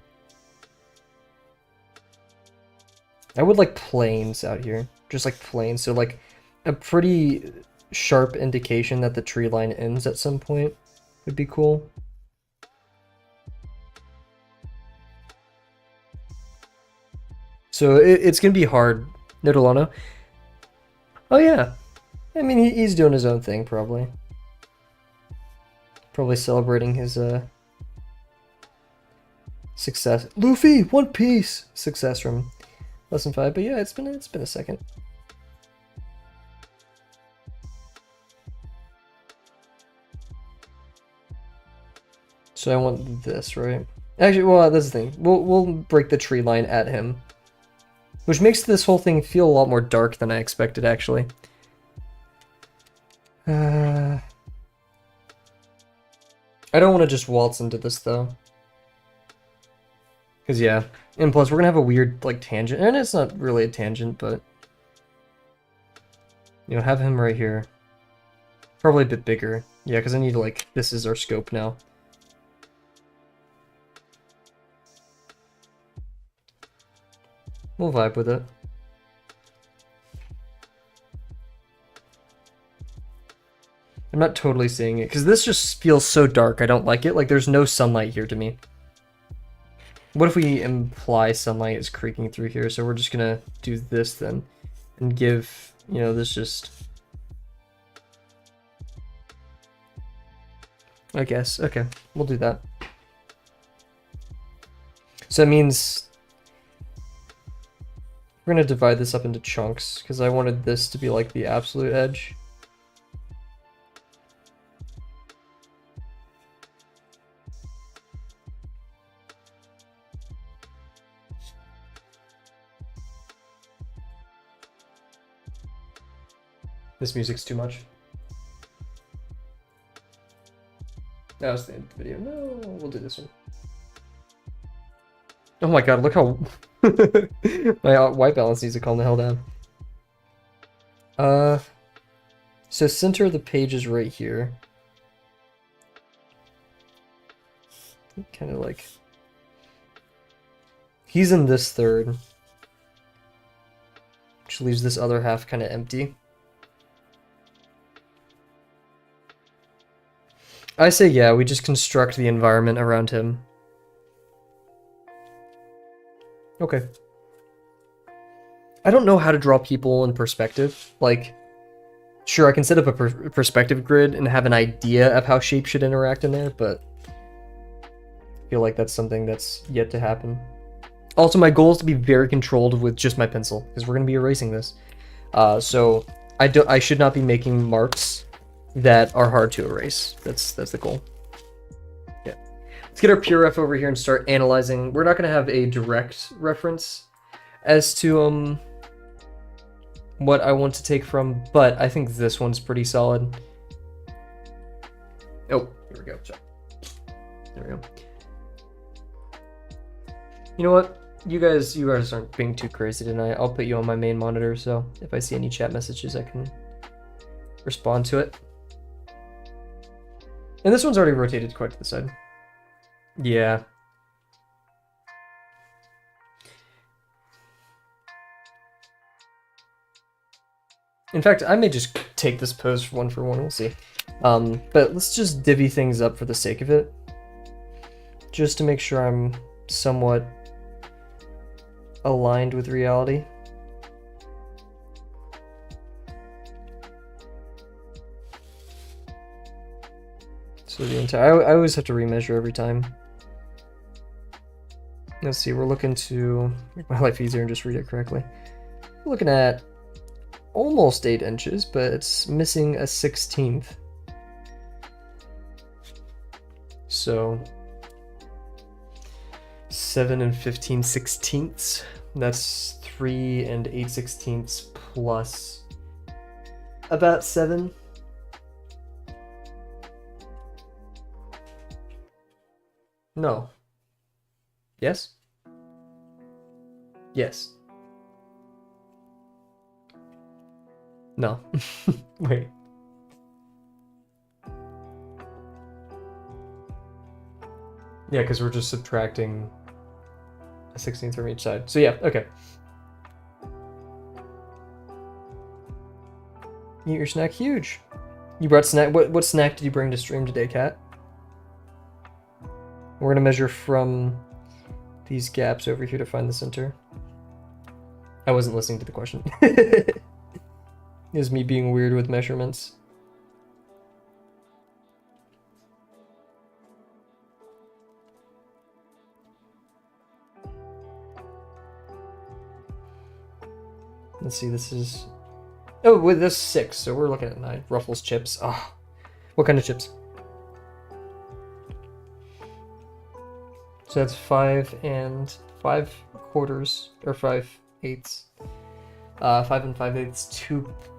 I would like planes out here. Just like planes, so like a pretty sharp indication that the tree line ends at some point would be cool. So it's gonna be hard. Nidolano. Oh yeah. I mean, he's doing his own thing, probably. Probably celebrating his success. Luffy, One Piece success from lesson 5. But yeah, it's been a second. So I want this, right? Actually, well, that's the thing. We'll break the tree line at him, which makes this whole thing feel a lot more dark than I expected, actually. I don't want to just waltz into this, though. Because, yeah. And plus, we're going to have a weird, like, tangent. And it's not really a tangent, but... You know, have him right here. Probably a bit bigger. Yeah, because I need to, like... This is our scope now. We'll vibe with it. I'm not totally seeing it, because this just feels so dark. I don't like it. Like, there's no sunlight here to me. What if we imply sunlight is creaking through here? So we're just gonna do this then. And give, you know, this just... I guess. Okay, we'll do that. So that means... We're gonna divide this up into chunks, because I wanted this to be like the absolute edge. This music's too much. That was the end of the video. No, we'll do this one. Oh my god, look how... My white balance needs to calm the hell down. So center of the page is right here. Kind of like... He's in this third. which leaves this other half kind of empty. I say yeah, we just construct the environment around him. Okay. I don't know how to draw people in perspective. Like, sure, I can set up a perspective grid and have an idea of how shapes should interact in there, but I feel like that's something that's yet to happen. Also, my goal is to be very controlled with just my pencil, because we're going to be erasing this. So I should not be making marks that are hard to erase. That's the goal. Yeah. Let's get our pure ref over here and start analyzing. We're not going to have a direct reference as to what I want to take from, but I think this one's pretty solid. Oh, here we go. Sorry. There we go. You know what? You guys aren't being too crazy tonight. I'll put you on my main monitor, so if I see any chat messages, I can respond to it. And this one's already rotated quite to the side. Yeah. In fact, I may just take this pose one for one. We'll see. But let's just divvy things up for the sake of it, just to make sure I'm somewhat aligned with reality. So the entire, I always have to remeasure every time. Let's see, we're looking to make my life easier and just read it correctly. We're looking at almost 8 inches, but it's missing a 16th. So 7 and 15/16. That's 3 and 8/16 plus about 7. No. Yes? Yes. No. Wait. Yeah, because we're just subtracting a 16th from each side. So yeah, okay. Eat your snack huge. You brought snack. What snack did you bring to stream today, Kat? We're gonna measure from these gaps over here to find the center. I wasn't listening to the question. It was me being weird with measurements. Let's see, this is... Oh, with this 6, so we're looking at 9. Ruffles chips. Ah, oh, what kind of chips? So that's 5 and 5/4, or 5/8. 5 and 5/8,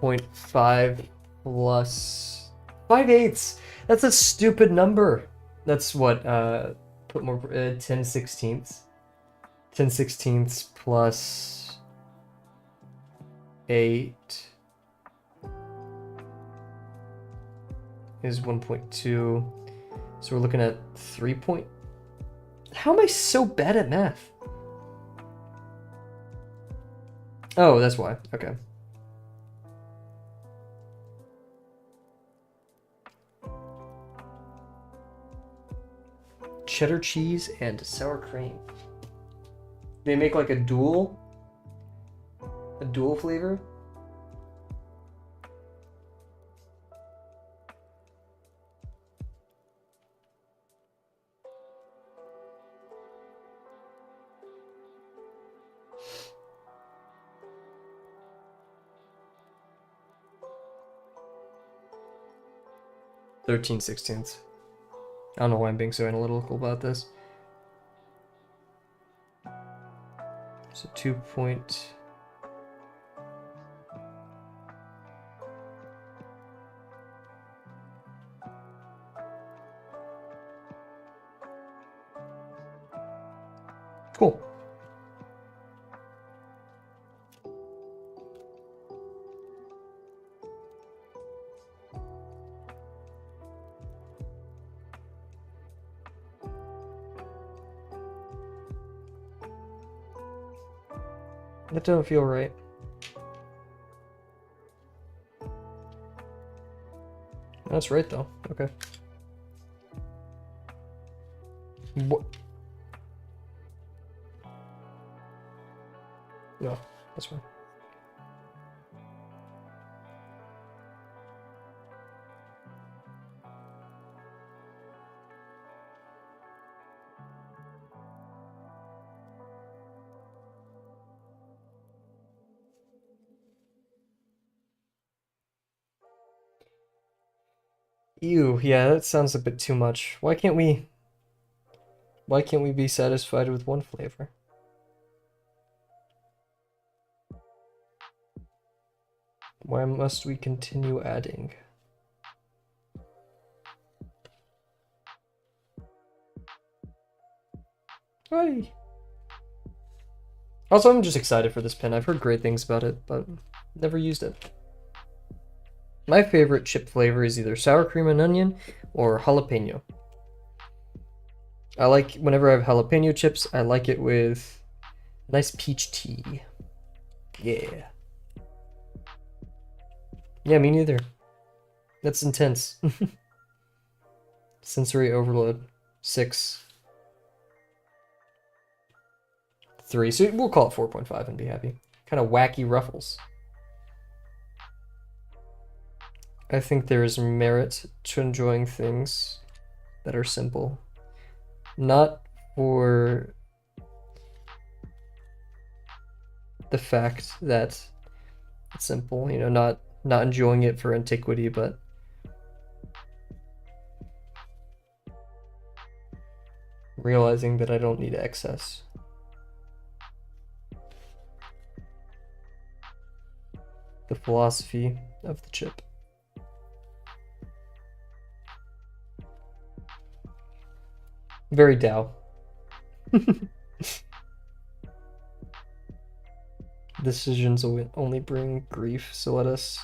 2.5 plus 5/8. That's a stupid number. That's what, put more, 10/16. 10/16 plus 8 is 1.2. So we're looking at 3 point. How am I so bad at math? Oh, that's why. Okay. Cheddar cheese and sour cream. They make like a dual flavor? (13/16). I don't know why I'm being so analytical about this. So 2 point... Cool. That doesn't feel right. That's right, though. Okay. What? No, that's fine. Ew, yeah, that sounds a bit too much. Why can't we be satisfied with one flavor? Why must we continue adding? Hi. Also, I'm just excited for this pen. I've heard great things about it, but never used it. My favorite chip flavor is either sour cream and onion or jalapeno. I like, whenever I have jalapeno chips, I like it with nice peach tea. Yeah. Yeah, me neither. That's intense. Sensory overload. 6. 3. So we'll call it 4.5 and be happy. Kind of wacky ruffles. I think there is merit to enjoying things that are simple. Not for the fact that it's simple, you know, not enjoying it for antiquity, but realizing that I don't need excess. The philosophy of the chip. Very Tao. Decisions only bring grief, so let us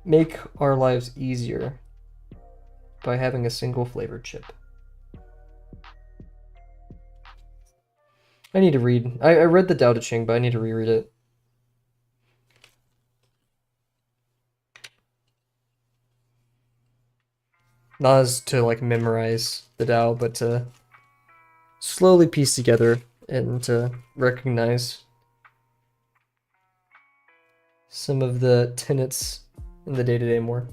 make our lives easier by having a single flavored chip. I need to read. I read the Tao Te Ching, but I need to reread it. Not as to like memorize the Tao, but to slowly piece together and to recognize some of the tenets in the day-to-day more.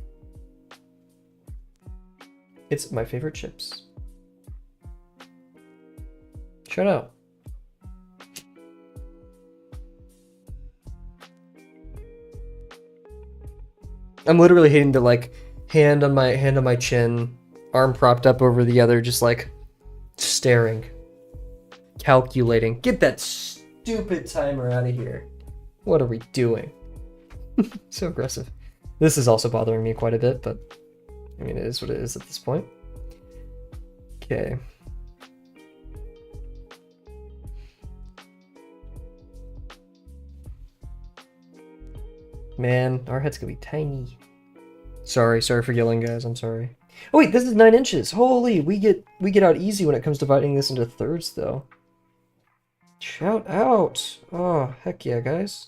It's my favorite chips. Shout out. I'm literally hitting the like hand on my chin, arm propped up over the other, just like staring, calculating. Get that stupid timer out of here. What are we doing? So aggressive. This is also bothering me quite a bit, but I mean, it is what it is at this point. Okay. Man, our head's gonna be tiny. Sorry for yelling, guys. I'm sorry. Oh wait, this is 9 inches. Holy, we get out easy when it comes to dividing this into thirds, though. Shout out! Oh, heck yeah, guys.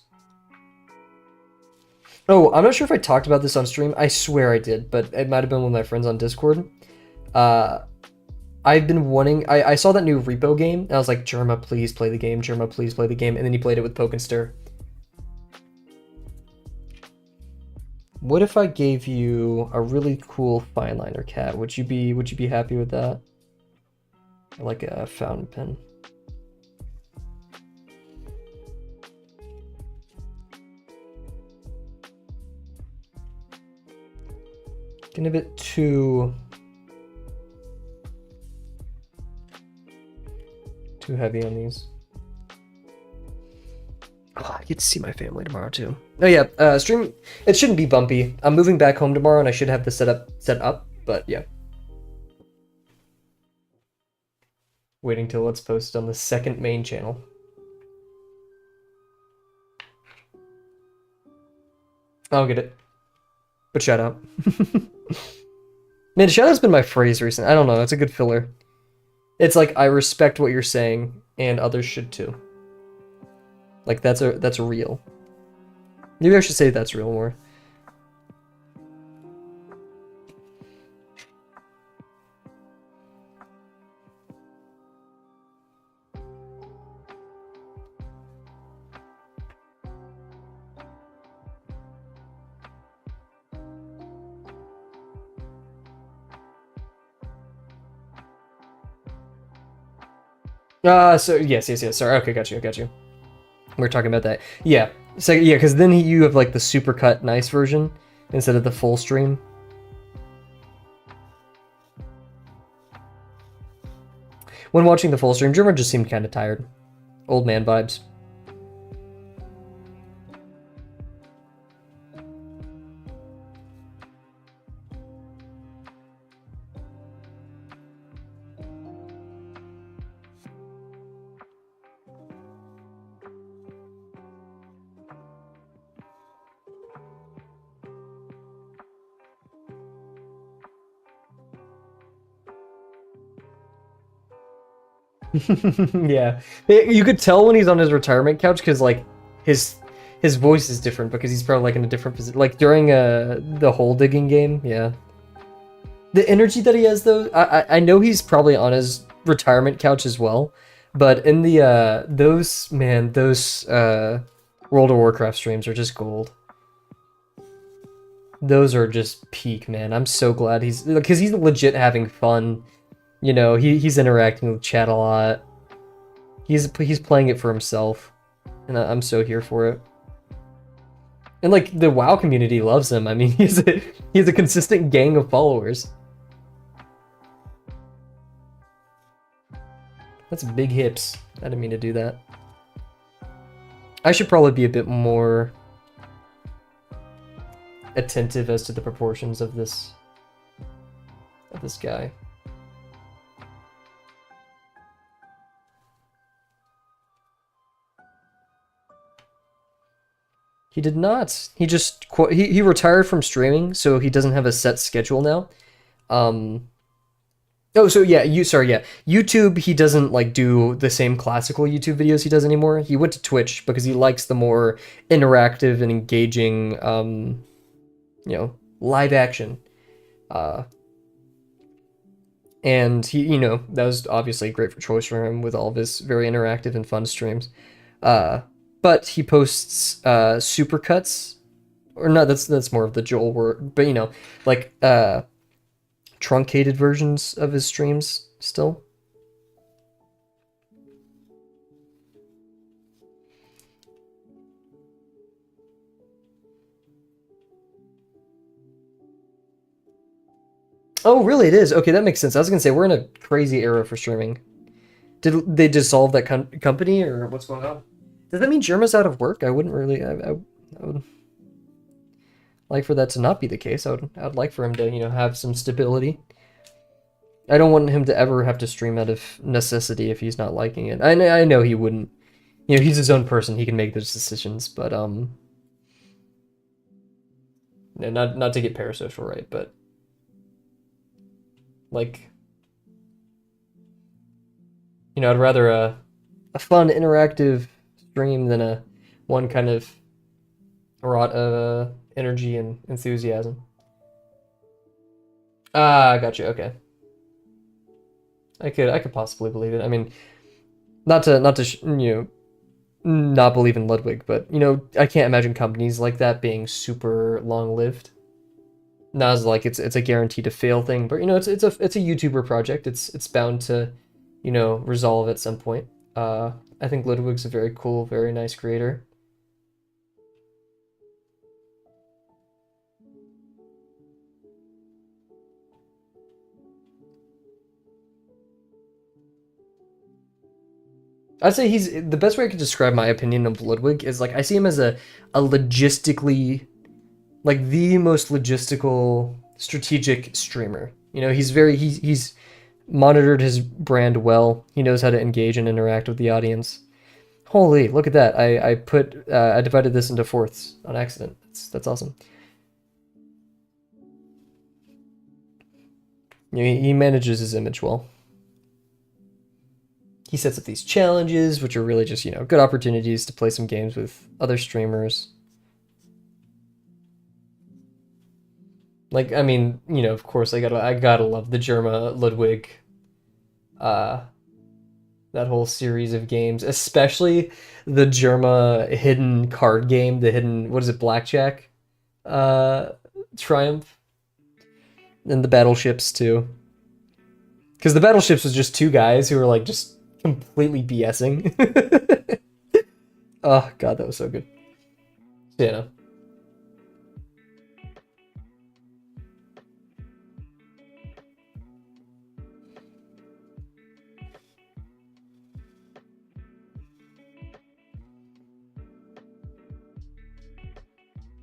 Oh, I'm not sure if I talked about this on stream. I swear I did, but it might have been with my friends on Discord. I've been wanting... I saw that new Repo game, and I was like, Germa, please play the game. Germa, please play the game. And then he played it with Poke and Stir. What if I gave you a really cool fine liner cat? Would you be happy with that? Like a fountain pen. Getting a bit too heavy on these. Oh, I get to see my family tomorrow too. Oh yeah, stream. It shouldn't be bumpy. I'm moving back home tomorrow, and I should have the setup set up. But yeah, waiting till it's posted on the second main channel. I'll get it. But shout out. Man, shout out's been my phrase recently. I don't know. It's a good filler. It's like I respect what you're saying, and others should too. Like that's real. Maybe I should say that's real more. So yes. Sorry. Okay, got you. We're talking about that. Yeah. So yeah, because then you have like the supercut nice version instead of the full stream. When watching the full stream, Drummer just seemed kind of tired. Old man vibes. Yeah, you could tell when he's on his retirement couch because like his his voice is different because he's probably like in a different position. Like during the hole digging game, yeah. The energy that he has though, I know he's probably on his retirement couch as well, but in the those World of Warcraft streams are just gold. Those are just peak, man. I'm so glad he's because he's legit having fun. You know, he's interacting with chat a lot. He's playing it for himself, and I'm so here for it. And like the WoW community loves him. I mean, he's a consistent gang of followers. That's big hips. I didn't mean to do that. I should probably be a bit more attentive as to the proportions of this guy. He did not. He just he retired from streaming, so he doesn't have a set schedule now. Oh, so yeah, YouTube, he doesn't like do the same classical YouTube videos he does anymore. He went to Twitch because he likes the more interactive and engaging, live action. And he, that was obviously a great choice for him with all of his very interactive and fun streams. But he posts supercuts, or no, that's more of the Joel word, but like truncated versions of his streams still. Oh, really? It is? Okay, that makes sense. I was gonna say we're in a crazy era for streaming. Did they dissolve that company, or what's going on? Does that mean Germa's out of work? I wouldn't really. I would like for that to not be the case. I'd like for him to have some stability. I don't want him to ever have to stream out of necessity if he's not liking it. I know he wouldn't. He's his own person. He can make those decisions, but not to get parasocial, right? But like, I'd rather a fun interactive stream than a one kind of rot of energy and enthusiasm. Ah, I got you. Okay. I could possibly believe it. I mean, not to not believe in Ludwig, but I can't imagine companies like that being super long-lived. Not as like it's a guaranteed to fail thing, but it's a YouTuber project. It's bound to resolve at some point. I think Ludwig's a very cool, very nice creator. I'd say he's the best way I could describe my opinion of Ludwig is like I see him as a logistically, like the most logistical, strategic streamer. He's monitored his brand well. He knows how to engage and interact with the audience. Holy, look at that! I divided this into fourths on accident. That's awesome. He manages his image well. He sets up these challenges, which are really just, good opportunities to play some games with other streamers. Like, I mean, of course, I gotta love the Germa Ludwig, that whole series of games, especially the Germa hidden card game, the hidden, what is it, Blackjack, Triumph, and the Battleships too. Because the Battleships was just two guys who were like just Completely BSing. Oh god, that was so good. Yeah, no.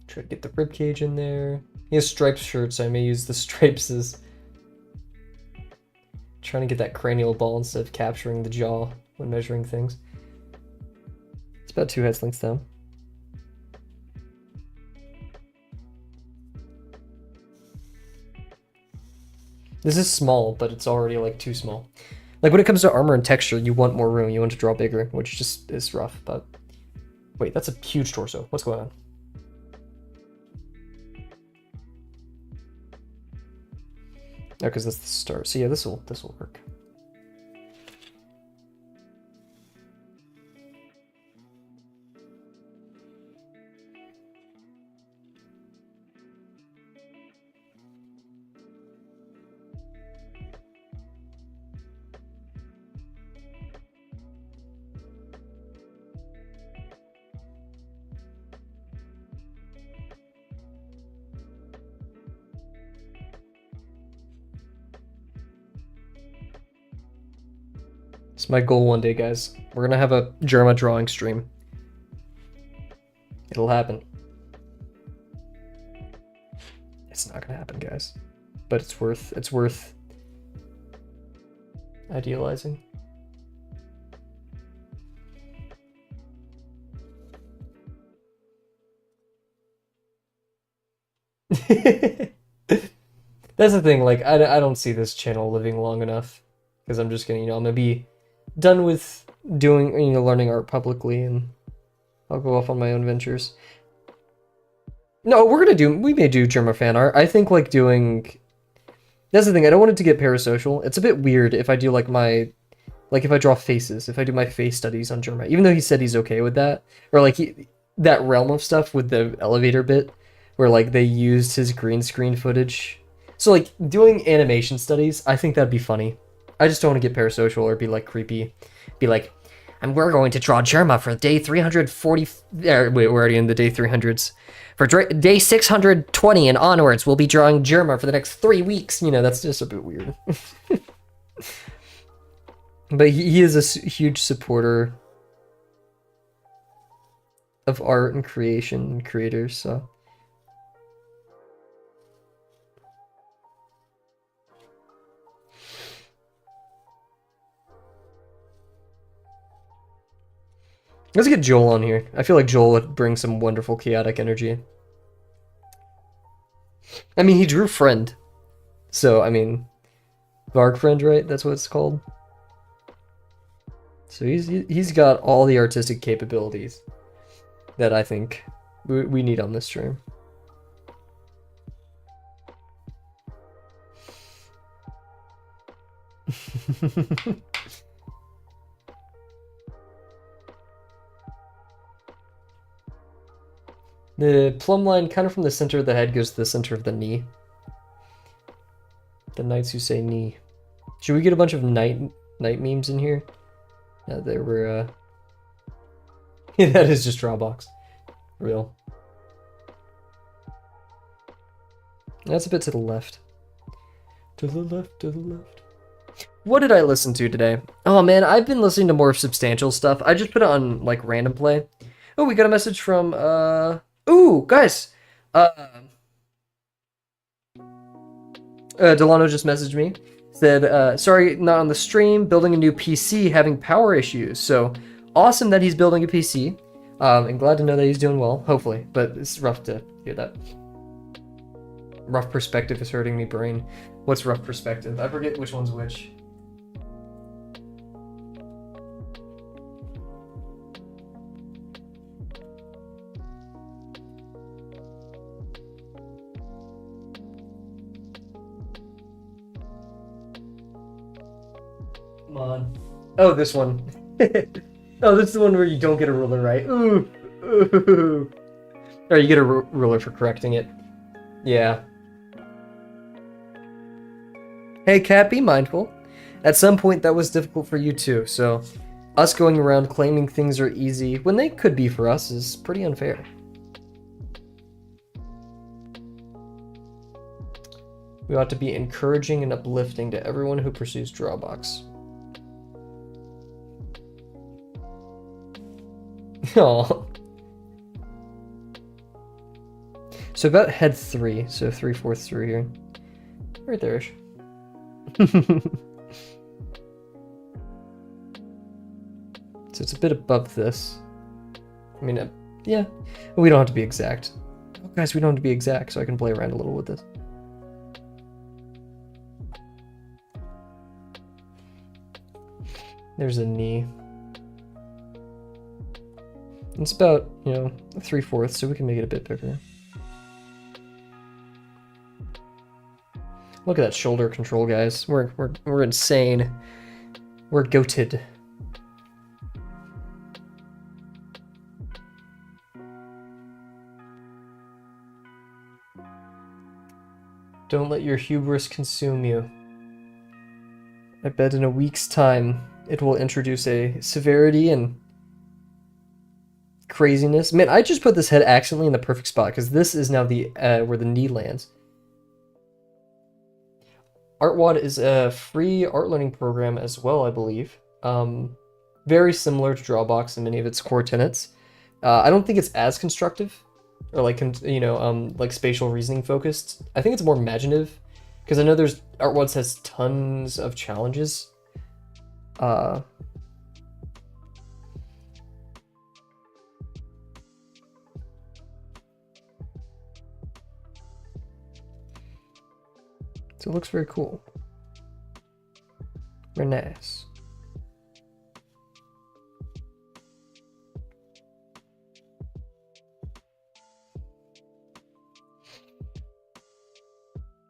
Try to get the ribcage in there. He has striped shirts, so I may use the stripes as trying to get that cranial ball instead of capturing the jaw when measuring things. It's about 2 heads lengths down. This is small, but it's already like too small. Like when it comes to armor and texture, you want more room. You want to draw bigger, which just is rough. But wait, that's a huge torso. What's going on? Oh, because that's the start. So yeah, this will work. It's my goal one day, guys. We're gonna have a Germa drawing stream. It'll happen. It's not gonna happen, guys. But it's worth idealizing. That's the thing, like, I don't see this channel living long enough. Because I'm just gonna, I'm gonna be done with doing, learning art publicly, and I'll go off on my own ventures. No, we may do Germa fan art. I think, like, that's the thing, I don't want it to get parasocial. It's a bit weird if I do, like, if I draw faces, if I do my face studies on Germa, even though he said he's okay with that, or, like, that realm of stuff with the elevator bit, where, like, they used his green screen footage. So, like, doing animation studies, I think that'd be funny. I just don't want to get parasocial or be, like, creepy. Be like, and we're going to draw Germa for day 340... wait, we're already in the day 300s. For day 620 and onwards, we'll be drawing Germa for the next 3 weeks. That's just a bit weird. But he is a huge supporter of art and creation and creators, so... Let's get Joel on here. I feel like Joel would bring some wonderful chaotic energy. I mean, he drew Friend. So, I mean, Varg Friend, right? That's what it's called. So he's got all the artistic capabilities that I think we need on this stream. The plumb line kind of from the center of the head goes to the center of the knee. The knights who say knee. Should we get a bunch of knight memes in here? There were, yeah, that is just Drawbox. Real. That's a bit to the left. To the left, to the left. What did I listen to today? Oh man, I've been listening to more substantial stuff. I just put it on, like, random play. Oh, we got a message from, ooh, guys! Delano just messaged me. Said, sorry, not on the stream, building a new PC, having power issues. So, awesome that he's building a PC. And glad to know that he's doing well, hopefully. But it's rough to hear that. Rough perspective is hurting me brain. What's rough perspective? I forget which one's which. Come on. Oh, this one. Oh, this is the one where you don't get a ruler, right? Ooh. Ooh. Or you get a ruler for correcting it. Yeah. Hey, Cat, be mindful. At some point, that was difficult for you too, so us going around claiming things are easy when they could be for us is pretty unfair. We ought to be encouraging and uplifting to everyone who pursues Drawbox. Aww. So about head 3, so 3/4 through here. Right there-ish. So it's a bit above this. I mean, yeah. We don't have to be exact. Oh, guys, we don't have to be exact, so I can play around a little with this. There's a knee. It's about, 3/4, so we can make it a bit bigger. Look at that shoulder control, guys. We're insane. We're goated. Don't let your hubris consume you. I bet in a week's time, it will introduce a severity and craziness. Man, I just put this head accidentally in the perfect spot, because this is now the where the knee lands. ArtWad is a free art learning program as well, I believe. Very similar to Drawbox in many of its core tenets. I don't think it's as constructive, or like like spatial reasoning focused. I think it's more imaginative, because I know there's ArtWads has tons of challenges. So it looks very cool. Very nice.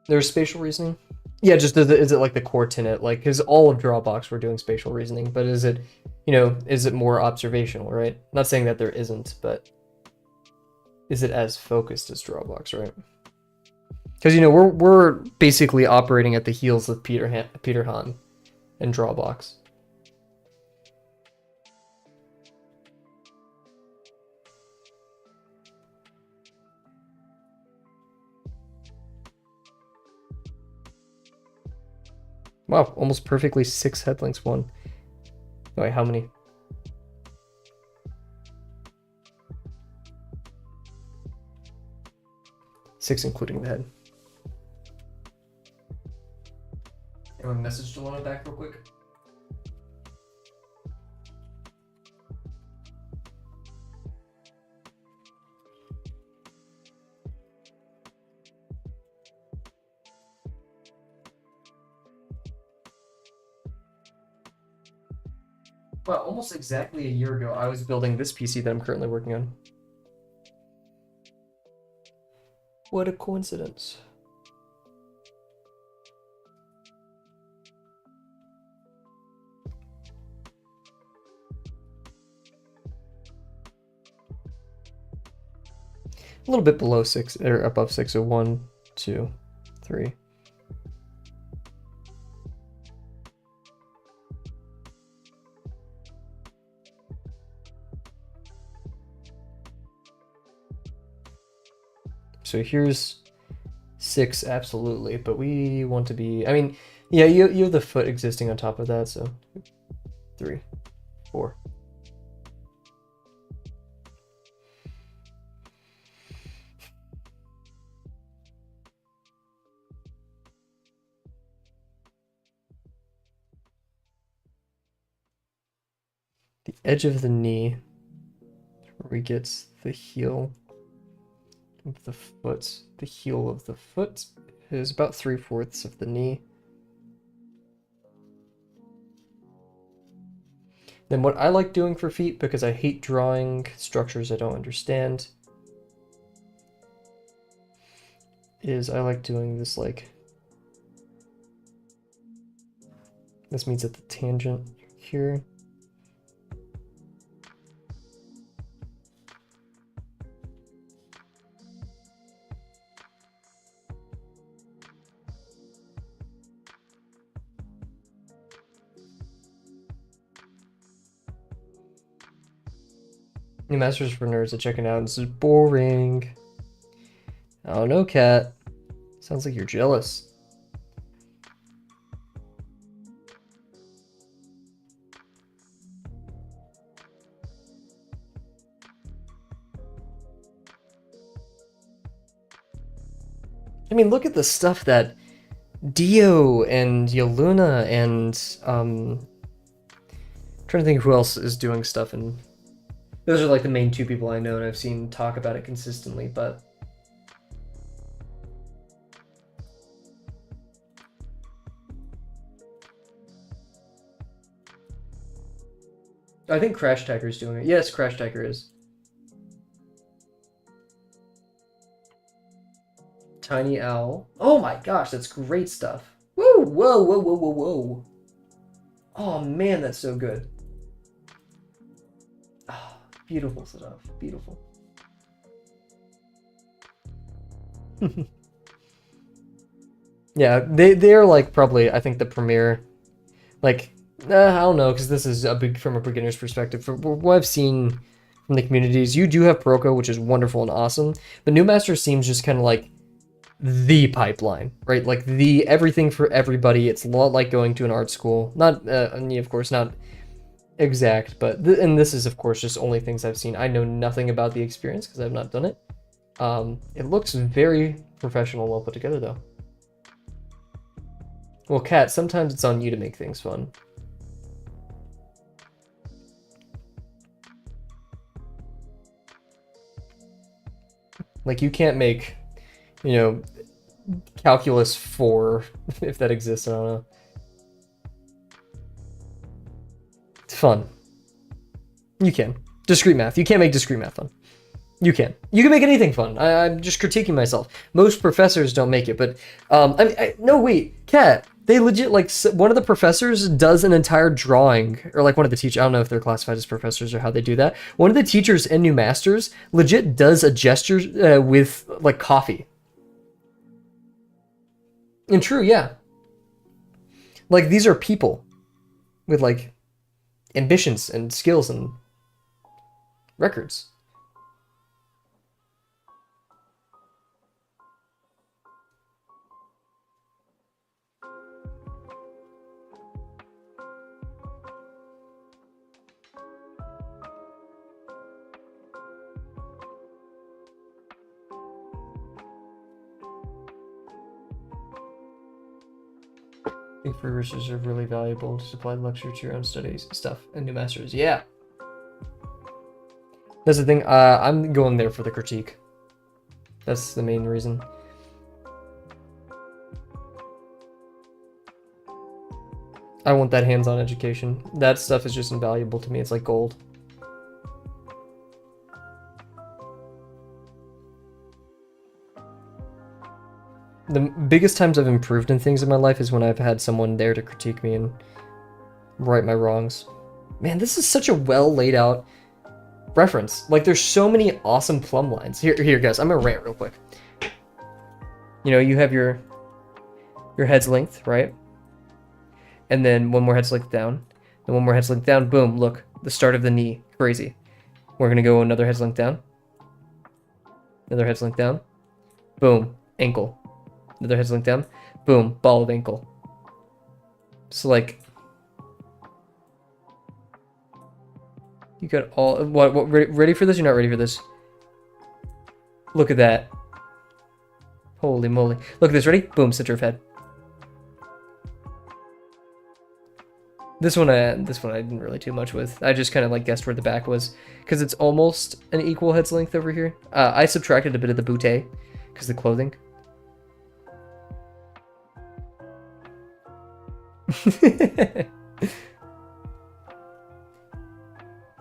There's spatial reasoning. Yeah, just is it like the core tenet? Like, because all of Drawbox we're doing spatial reasoning, but is it, is it more observational, right? Not saying that there isn't, but is it as focused as Drawbox, right? Because we're basically operating at the heels of Peter Hahn and Drawbox. Wow, almost perfectly 6 head links won. Wait, how many? Six, including the head. Anyone message Delona back real quick? Well, almost exactly a year ago, I was building this PC that I'm currently working on. What a coincidence. A little bit below 6, or above 6, so 1, 2, 3. So here's 6, absolutely, but we want to be, I mean, yeah, you have the foot existing on top of that, so 3, 4. The edge of the knee, where we get the heel of the foot. The heel of the foot is about 3/4 of the knee. Then what I like doing for feet, because I hate drawing structures I don't understand, is I like doing this this meets at the tangent here. New Masters for nerds to check it out. This is boring. Oh no, Cat. Sounds like you're jealous. I mean, look at the stuff that Dio and Yoluna and trying to think who else is doing stuff, and those are like the main two people I know and I've seen talk about it consistently, but I think Crash Tiger's doing it. Yes, Crash Tiger is. Tiny Owl. Oh my gosh, that's great stuff. Woo! Whoa, whoa, whoa, whoa, whoa. Oh man, that's so good. Oh, beautiful stuff. Beautiful. Yeah, they're like probably, I think, the premier, like, I don't know, because this is from a beginner's perspective. From what I've seen from the communities, you do have Proko, which is wonderful and awesome. The New Master seems just kind of like the pipeline, right? Like the everything for everybody. It's a lot like going to an art school. Not, of course, not exact, but and this is of course just only things I've seen. I know nothing about the experience because I've not done it. It looks very professional, well put together though. Well, Kat, sometimes it's on you to make things fun. Like you can't make, calculus 4, if that exists, I don't know. It's fun. You can. Discrete math. You can't make discrete math fun. You can. You can make anything fun. I'm just critiquing myself. Most professors don't make it, but, no, wait, Kat, they legit, like, one of the professors does an entire drawing, or like one of the teachers, I don't know if they're classified as professors or how they do that. One of the teachers in New Masters legit does a gesture with, like, coffee. And true, yeah. Like, these are people with, like, ambitions and skills and records. I think free research are really valuable to supply lecture to your own studies stuff and New Masters. Yeah. That's the thing. I'm going there for the critique. That's the main reason. I want that hands-on education. That stuff is just invaluable to me. It's like gold. The biggest times I've improved in things in my life is when I've had someone there to critique me and right my wrongs. Man, this is such a well laid out reference. Like, there's so many awesome plumb lines. Here, guys, I'm gonna rant real quick. You have your head's length, right? And then one more head's length down. Then one more head's length down. Boom, look, the start of the knee. Crazy. We're gonna go another head's length down. Another head's length down. Boom, ankle. Another head's length down. Boom, ball of ankle. So, like, you got all, what ready for this? You're not ready for this. Look at that. Holy moly. Look at this, ready? Boom, center of head. This one I didn't really do much with. I just kind of like guessed where the back was because it's almost an equal head's length over here. I subtracted a bit of the bootay because the clothing.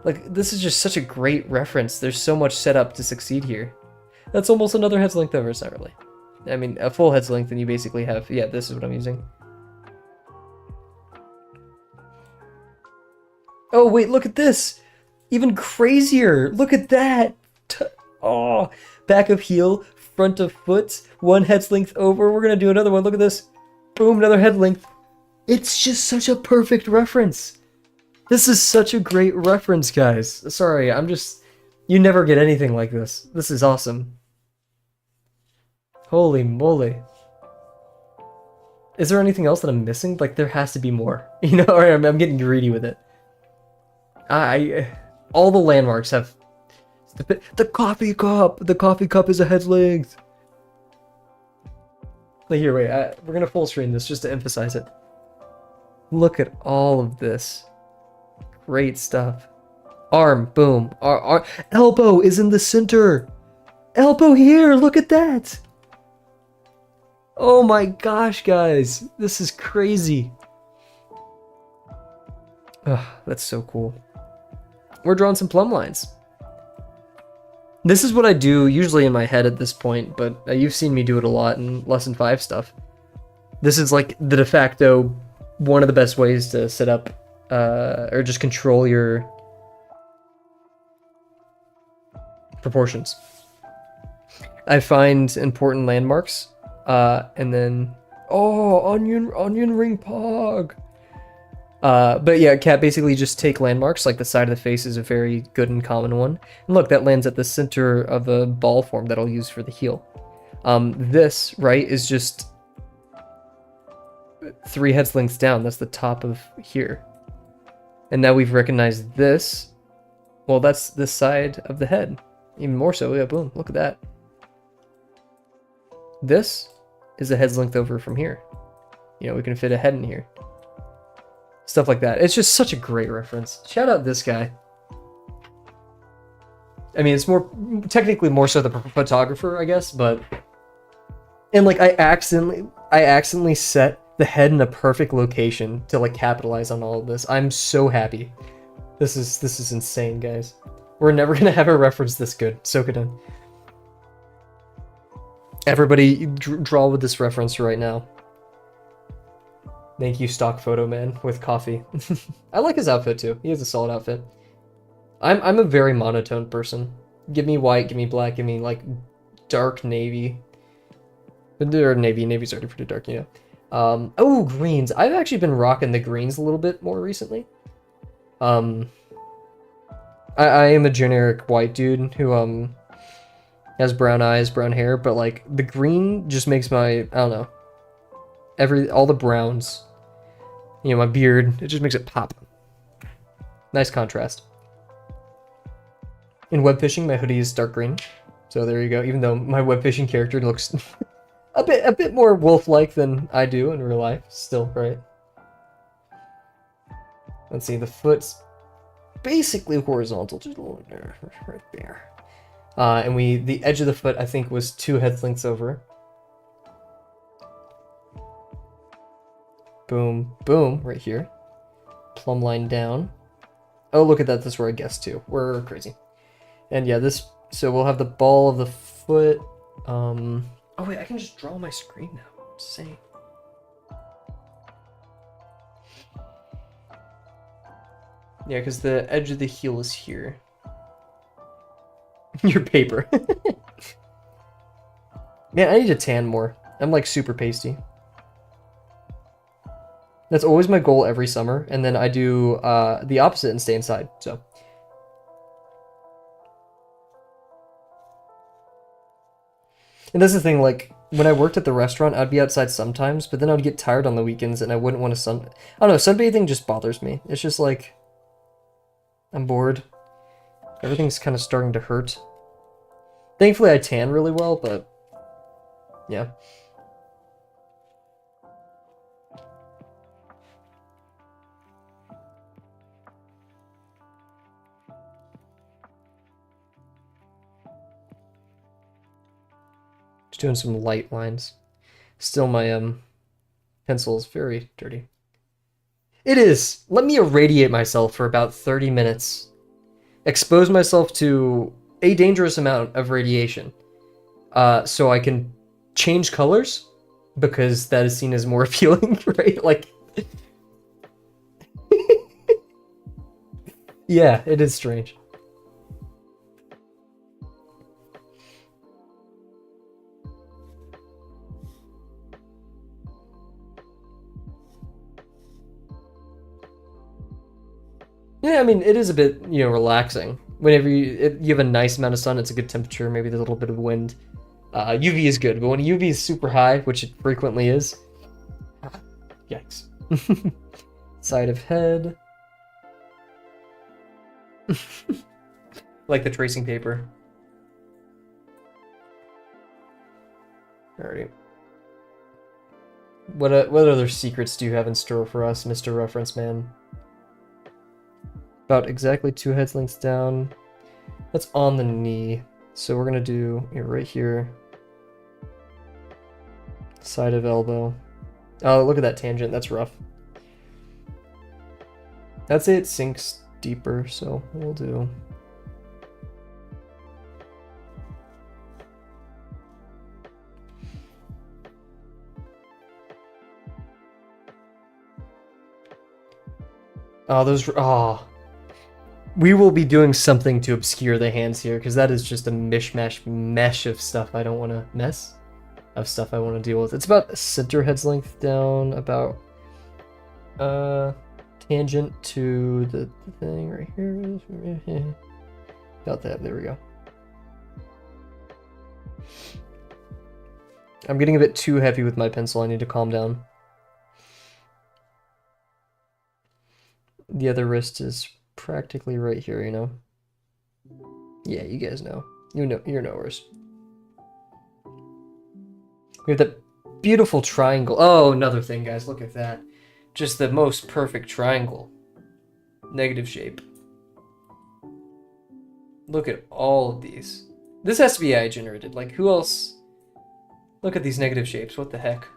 Like, this is just such a great reference. There's so much set up to succeed here. That's almost another head's length over. It's not really. I mean, a full head's length, and you basically have, yeah, this is what I'm using. Oh, wait, look at this. Even crazier. Look at that. Oh, back of heel, front of foot, one head's length over. We're going to do another one. Look at this. Boom, another head length. It's just such a perfect reference. This is such a great reference, guys. Sorry, I'm just You never get anything like this. This is awesome. Holy moly. Is there anything else that I'm missing? Like, there has to be more. You know, or I'm getting greedy with it. All the landmarks have... The coffee cup! The coffee cup is a head's length! Like, here, wait. We're gonna full screen this just to emphasize it. Look at all of this. Great stuff. Arm, boom. Elbow is in the center! Elbow here! Look at that! Oh my gosh, guys. This is crazy. Ugh, that's so cool. We're drawing some plumb lines. This is what I do usually in my head at this point, but you've seen me do it a lot in Lesson 5 stuff. This is like the de facto one of the best ways to set up or just control your proportions. I find important landmarks and then onion ring pog. But yeah, Cat basically just take landmarks, like the side of the face is a very good and common one. And look, that lands at the center of a ball form that I'll use for the heel. This, right, is just 3 heads lengths down. That's the top of here. And now we've recognized this. Well, that's this side of the head. Even more so, yeah, boom, look at that. This is a head's length over from here. You know, we can fit a head in here. Stuff like that. It's just such a great reference. Shout out this guy. I mean, it's more technically more so the photographer, I guess, but and like I accidentally set the head in a perfect location to like capitalize on all of this. I'm so happy. This is insane, guys. We're never gonna have a reference this good. Soak it in. Everybody, draw with this reference right now. Thank you, stock photo man with coffee. I like his outfit too. He has a solid outfit. I'm a very monotone person. Give me white, give me black, give me like dark navy. Or navy. Navy's already pretty dark, you know. Oh, greens. I've actually been rocking the greens a little bit more recently. I am a generic white dude who has brown eyes, brown hair, but like the green just makes my, I don't know, all the browns, you know, my beard, it just makes it pop. Nice contrast. In web fishing, my hoodie is dark green, so there you go. Even though my web fishing character looks a bit more wolf-like than I do in real life, still, right? Let's see, the foot's basically horizontal, just a little there, right there. And the edge of the foot, I think, was 2 head lengths over. Boom, boom, right here. Plumb line down. Oh, look at that, that's where I guessed too. We're crazy. And yeah, so we'll have the ball of the foot. Oh wait, I can just draw my screen now. Insane. Yeah, because the edge of the heel is here. Your paper. Man, I need to tan more. I'm like super pasty. That's always my goal every summer, and then I do the opposite and stay inside, so. And that's the thing, like, when I worked at the restaurant, I'd be outside sometimes, but then I'd get tired on the weekends, and I wouldn't want to I don't know, sunbathing just bothers me. It's just like, I'm bored. Everything's kind of starting to hurt. Thankfully, I tan really well, but yeah. Just doing some light lines. Still, my pencil is very dirty. It is! Let me irradiate myself for about 30 minutes. Expose myself to a dangerous amount of radiation. So I can change colors, because that is seen as more appealing, right? Like... yeah, it is strange. Yeah, I mean, it is a bit, you know, relaxing Whenever you have a nice amount of sun, it's a good temperature. Maybe there's a little bit of wind. UV is good, but when UV is super high, which it frequently is, yikes. Side of head. Like the tracing paper. Alrighty. What other secrets do you have in store for us, Mr. Reference Man? About exactly 2 heads lengths down. That's on the knee. So we're gonna do right here. Side of elbow. Oh, look at that tangent. That's rough. I'd say it sinks deeper, so we'll do. Oh, those. Oh. We will be doing something to obscure the hands here, because that is just a mishmash mesh of stuff I don't want to mess. Of stuff I want to deal with. It's about center head's length down, about tangent to the thing right here. About that, there we go. I'm getting a bit too heavy with my pencil, I need to calm down. The other wrist is practically right here, you know? Yeah, you guys know. You're knowers. We have that beautiful triangle. Oh, another thing, guys. Look at that. Just the most perfect triangle. Negative shape. Look at all of these. This has to be AI generated. Like, who else? Look at these negative shapes. What the heck?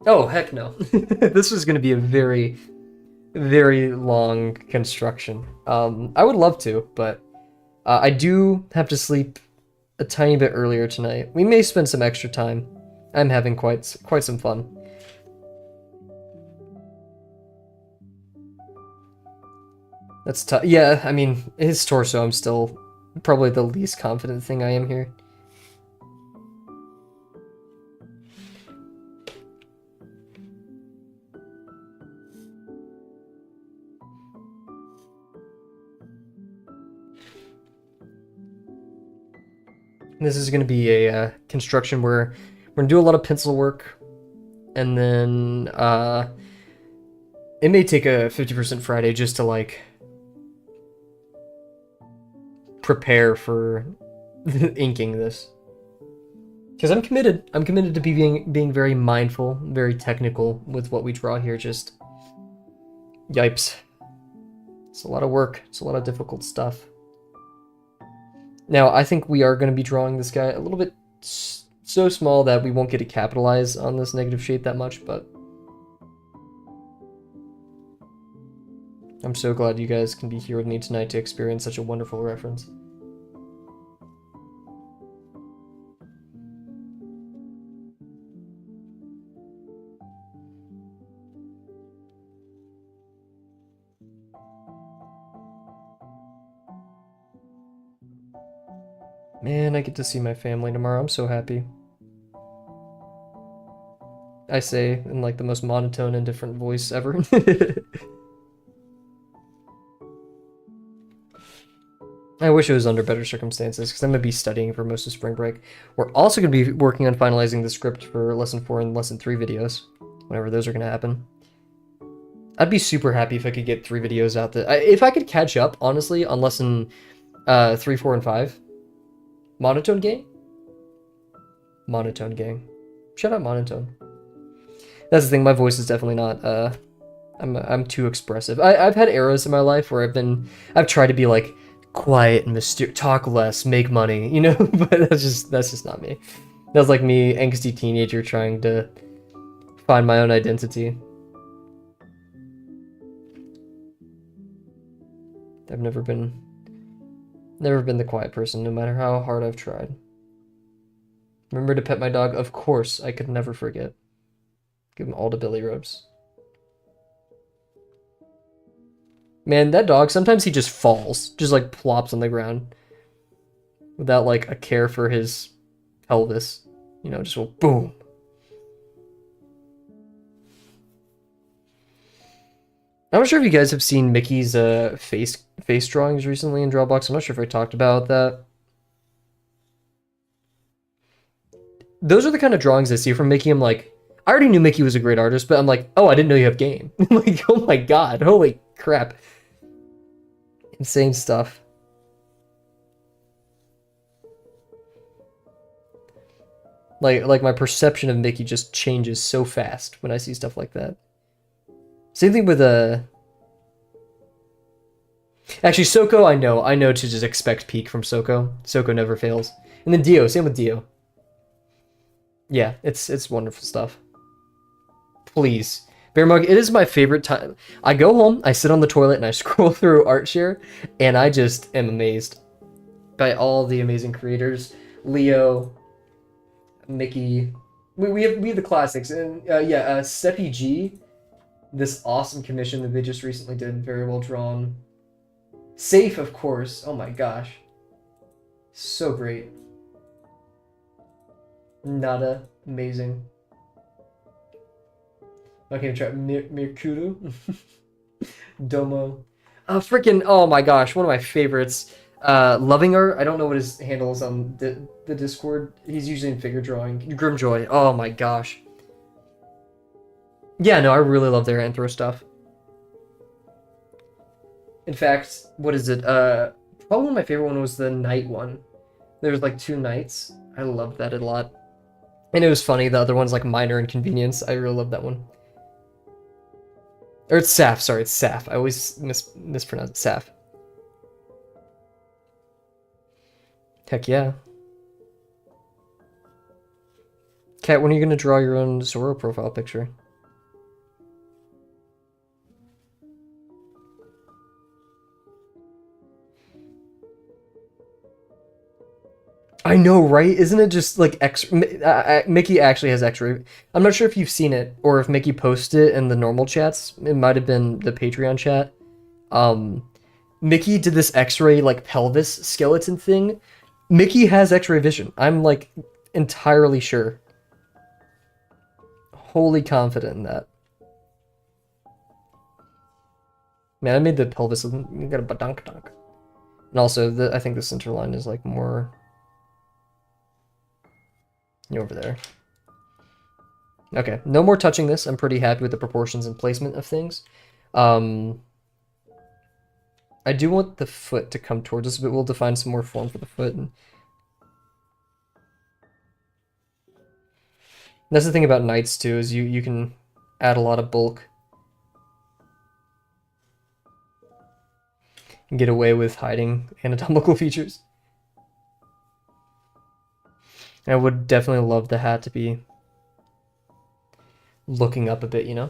Oh, heck no. This was going to be a very, very long construction. I would love to, but I do have to sleep a tiny bit earlier tonight. We may spend some extra time. I'm having quite some fun. That's tough. Yeah, I mean, his torso, I'm still probably the least confident thing I am here. This is going to be a construction where we're going to do a lot of pencil work, and then it may take a 50% Friday just to, like, prepare for inking this. Because I'm committed. I'm committed to being very mindful, very technical with what we draw here. Just, yipes. It's a lot of work. It's a lot of difficult stuff. Now, I think we are going to be drawing this guy a little bit so small that we won't get to capitalize on this negative shape that much, but I'm so glad you guys can be here with me tonight to experience such a wonderful reference. Man, I get to see my family tomorrow. I'm so happy. I say in like the most monotone and different voice ever. I wish it was under better circumstances, because I'm going to be studying for most of spring break. We're also going to be working on finalizing the script for Lesson 4 and Lesson 3 videos, whenever those are going to happen. I'd be super happy if I could get 3 videos out. If I could catch up, honestly, on Lesson 3, 4, and 5. Monotone Gang? Monotone Gang. Shout out Monotone. That's the thing, my voice is definitely not, I'm too expressive. I've had eras in my life where I've tried to be like, quiet and mysterious, talk less, make money, you know, but that's just not me. That was like me, angsty teenager trying to find my own identity. I've never been the quiet person, no matter how hard I've tried. Remember to pet my dog? Of course, I could never forget. Give him all the belly rubs. Man, that dog, sometimes he just falls. Just, like, plops on the ground. Without, like, a care for his pelvis. You know, just go boom. I'm not sure if you guys have seen Mickey's face drawings recently in Drawbox. I'm not sure if I talked about that. Those are the kind of drawings I see from Mickey. I'm like, I already knew Mickey was a great artist, but I'm like, oh, I didn't know you have game. Like, oh my god, holy crap. Insane stuff. Like my perception of Mickey just changes so fast when I see stuff like that. Same thing with actually Soko, I know to just expect peak from Soko. Soko never fails. And then Dio, same with Dio. Yeah, it's wonderful stuff. Please. Bear Mug, it is my favorite time. I go home, I sit on the toilet, and I scroll through ArtShare, and I just am amazed by all the amazing creators. Leo, Mickey. We have the classics. And yeah, Seppi G, this awesome commission that they just recently did, very well drawn. Safe, of course. Oh my gosh. So great. Nada, amazing. Okay, try Mirkuru. Domo. Freaking, oh my gosh, one of my favorites. Loving Art, I don't know what his handle is on the Discord. He's usually in figure drawing. Grimjoy, oh my gosh. Yeah, no, I really love their Anthro stuff. In fact, what is it? Probably my favorite one was the night one. There was like 2 nights. I loved that a lot. And it was funny, the other one's like Minor Inconvenience. I really love that one. Or it's Saf, sorry, it's Saf. I always mispronounce it, Saf. Heck yeah. Kat, when are you gonna draw your own Zoro profile picture? I know, right? Isn't it just like Mickey actually has X-ray. I'm not sure if you've seen it or if Mickey posted it in the normal chats. It might have been the Patreon chat. Mickey did this X-ray like pelvis skeleton thing. Mickey has X-ray vision. I'm like entirely sure. Wholly confident in that. Man, I made the pelvis. You got a badunk dunk. And also, I think the center line is like more over there. Okay, no more touching this. I'm pretty happy with the proportions and placement of things. I do want the foot to come towards us, but we'll define some more form for the foot. And that's the thing about knights too, is you can add a lot of bulk and get away with hiding anatomical features. I would definitely love the hat to be looking up a bit, you know?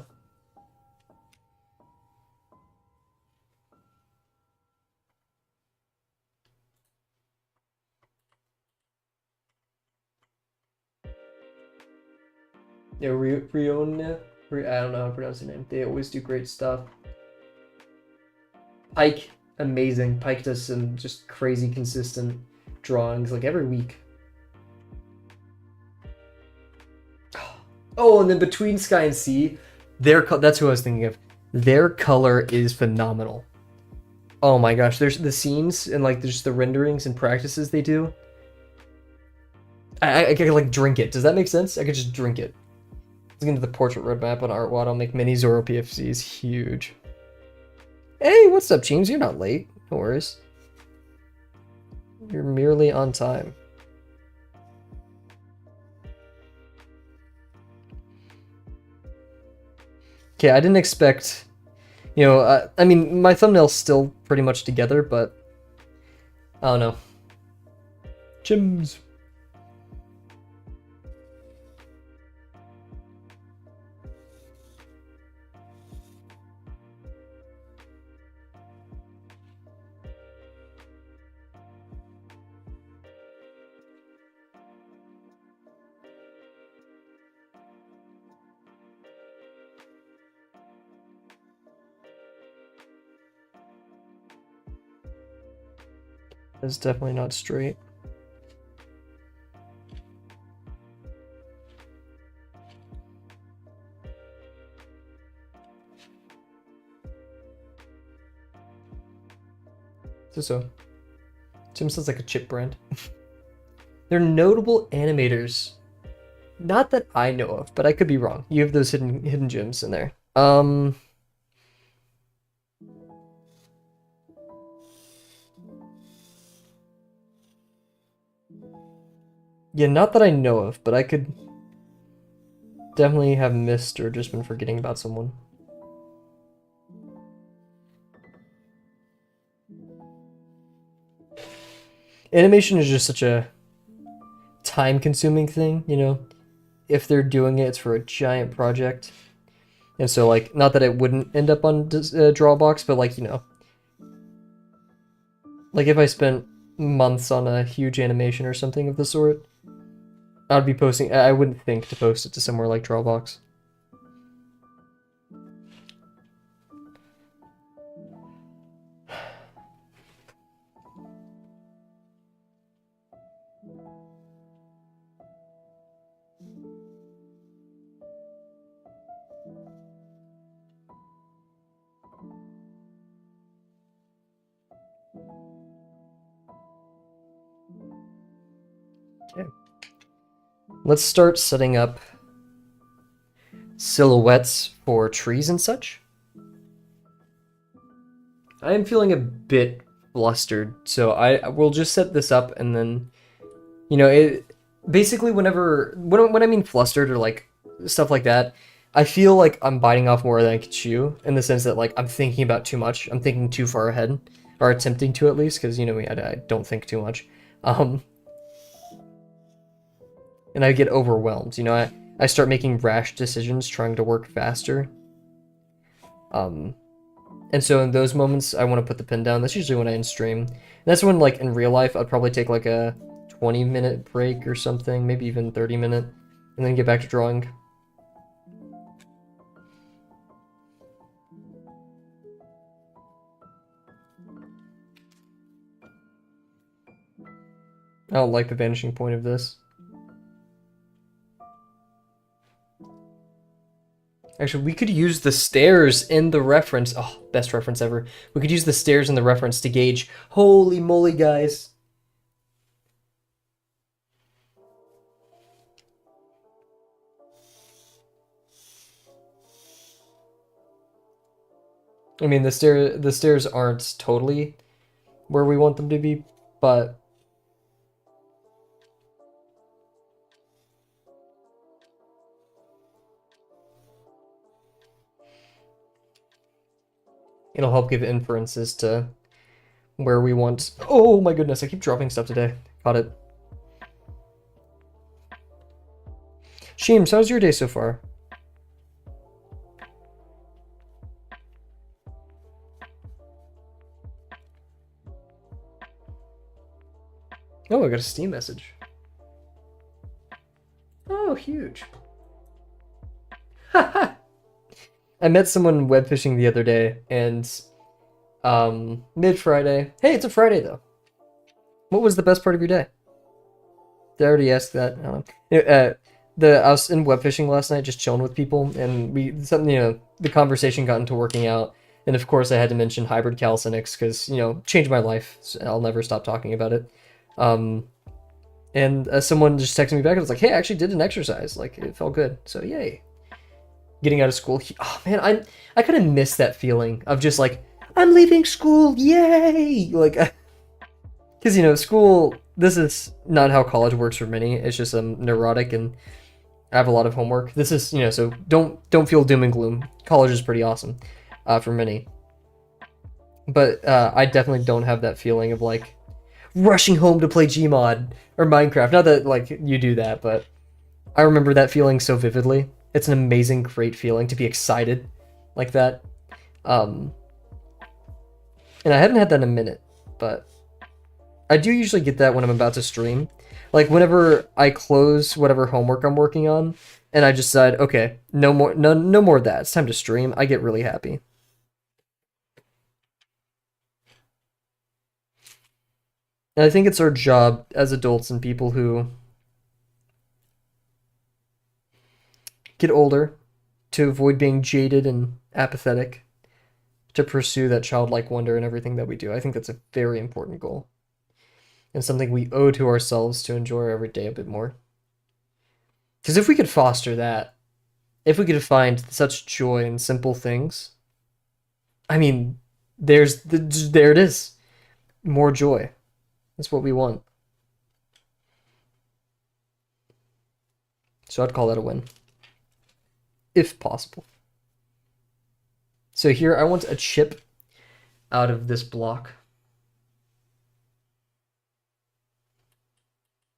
Yeah, Riona? I don't know how to pronounce the name. They always do great stuff. Pike, amazing. Pike does some just crazy consistent drawings like every week. Oh, and then between Sky and Sea, that's who I was thinking of. Their color is phenomenal. Oh my gosh, there's the scenes and like there's the renderings and practices they do. I could like drink it. Does that make sense? I could just drink it. Let's get into the portrait roadmap on ArtWatt. I'll make mini Zoro PFCs huge. Hey, what's up, James? You're not late. No worries. You're merely on time. Okay, I didn't expect, you know, I mean, my thumbnail's still pretty much together, but I don't know. Gyms. It's definitely not straight. So. Sim sounds like a chip brand. They're notable animators. Not that I know of, but I could be wrong. You have those hidden gems in there. Yeah, not that I know of, but I could definitely have missed or just been forgetting about someone. Animation is just such a time-consuming thing, you know? If they're doing it, it's for a giant project. And so, like, not that it wouldn't end up on Drawbox, but, like, you know, like if I spent months on a huge animation or something of the sort, I'd be posting, I wouldn't think to post it to somewhere like Drawbox. Okay. Let's start setting up silhouettes for trees and such. I am feeling a bit flustered, so I will just set this up and then, you know, it basically when I mean flustered or like stuff like that, I feel like I'm biting off more than I can chew in the sense that like I'm thinking about too much. I'm thinking too far ahead, or attempting to at least, because you know me, I don't think too much. Um, and I get overwhelmed. You know, I start making rash decisions, trying to work faster. Um, and so in those moments, I want to put the pin down. That's usually when I end stream. And that's when, like, in real life, I'd probably take, like, a 20-minute break or something, maybe even 30-minute, and then get back to drawing. I don't like the vanishing point of this. Actually, we could use the stairs in the reference. Oh, best reference ever. We could use the stairs in the reference to gauge. Holy moly, guys. I mean, the stairs aren't totally where we want them to be, but it'll help give inferences to where we want. Oh my goodness, I keep dropping stuff today. Got it. Sheems, how's your day so far? Oh, I got a Steam message. Oh, huge. I met someone web fishing the other day, and mid-Friday. Hey, it's a Friday though. What was the best part of your day? Did I already ask that? I don't know. I was in web fishing last night, just chilling with people, and the conversation got into working out, and of course I had to mention hybrid calisthenics because changed my life. So I'll never stop talking about it. And someone just texted me back and was like, "Hey, I actually did an exercise. Like it felt good. So yay!" Getting out of school. Oh man, I kind of miss that feeling of just like I'm leaving school. Yay! Like, because school. This is not how college works for many. It's just neurotic and I have a lot of homework. This is so don't feel doom and gloom. College is pretty awesome for many, but I definitely don't have that feeling of like rushing home to play Gmod or Minecraft. Not that like you do that, but I remember that feeling so vividly. It's an amazing, great feeling to be excited like that. And I haven't had that in a minute, but I do usually get that when I'm about to stream. Like whenever I close whatever homework I'm working on, and I just decide, okay, no more of that. It's time to stream. I get really happy. And I think it's our job as adults and people who get older to avoid being jaded and apathetic. to pursue that childlike wonder in everything that we do. I think that's a very important goal and something we owe to ourselves to enjoy every day a bit more. Because if we could foster that, if we could find such joy in simple things, I mean, there it is. More joy. That's what we want. So I'd call that a win, if possible. So here I want a chip out of this block.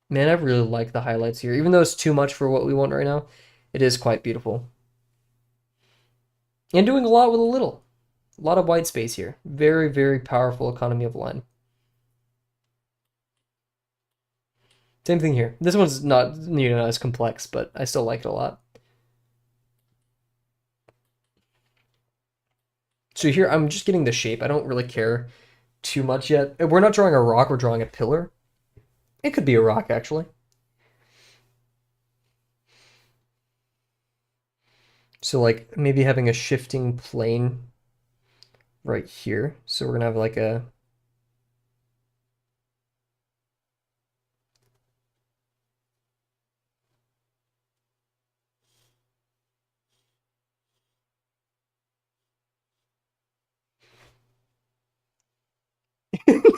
Man, I really like the highlights here. Even though it's too much for what we want right now, it is quite beautiful. And doing a lot with a little. A lot of white space here. Very, very powerful economy of line. Same thing here. This one's not, not as complex, but I still like it a lot. So here I'm just getting the shape. I don't really care too much yet. We're not drawing a rock, we're drawing a pillar. It could be a rock, actually. So like maybe having a shifting plane right here. So we're gonna have like a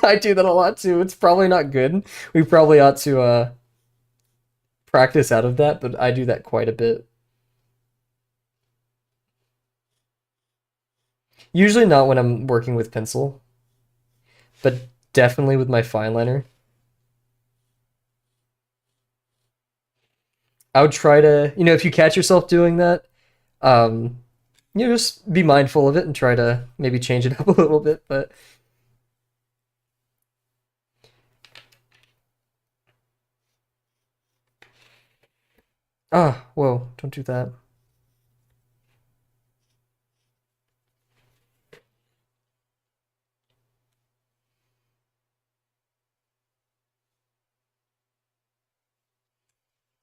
I do that a lot too. It's probably not good. We probably ought to practice out of that, but I do that quite a bit. Usually not when I'm working with pencil, but definitely with my fine liner. I would try to, if you catch yourself doing that, um, just be mindful of it and try to maybe change it up a little bit. But whoa, don't do that.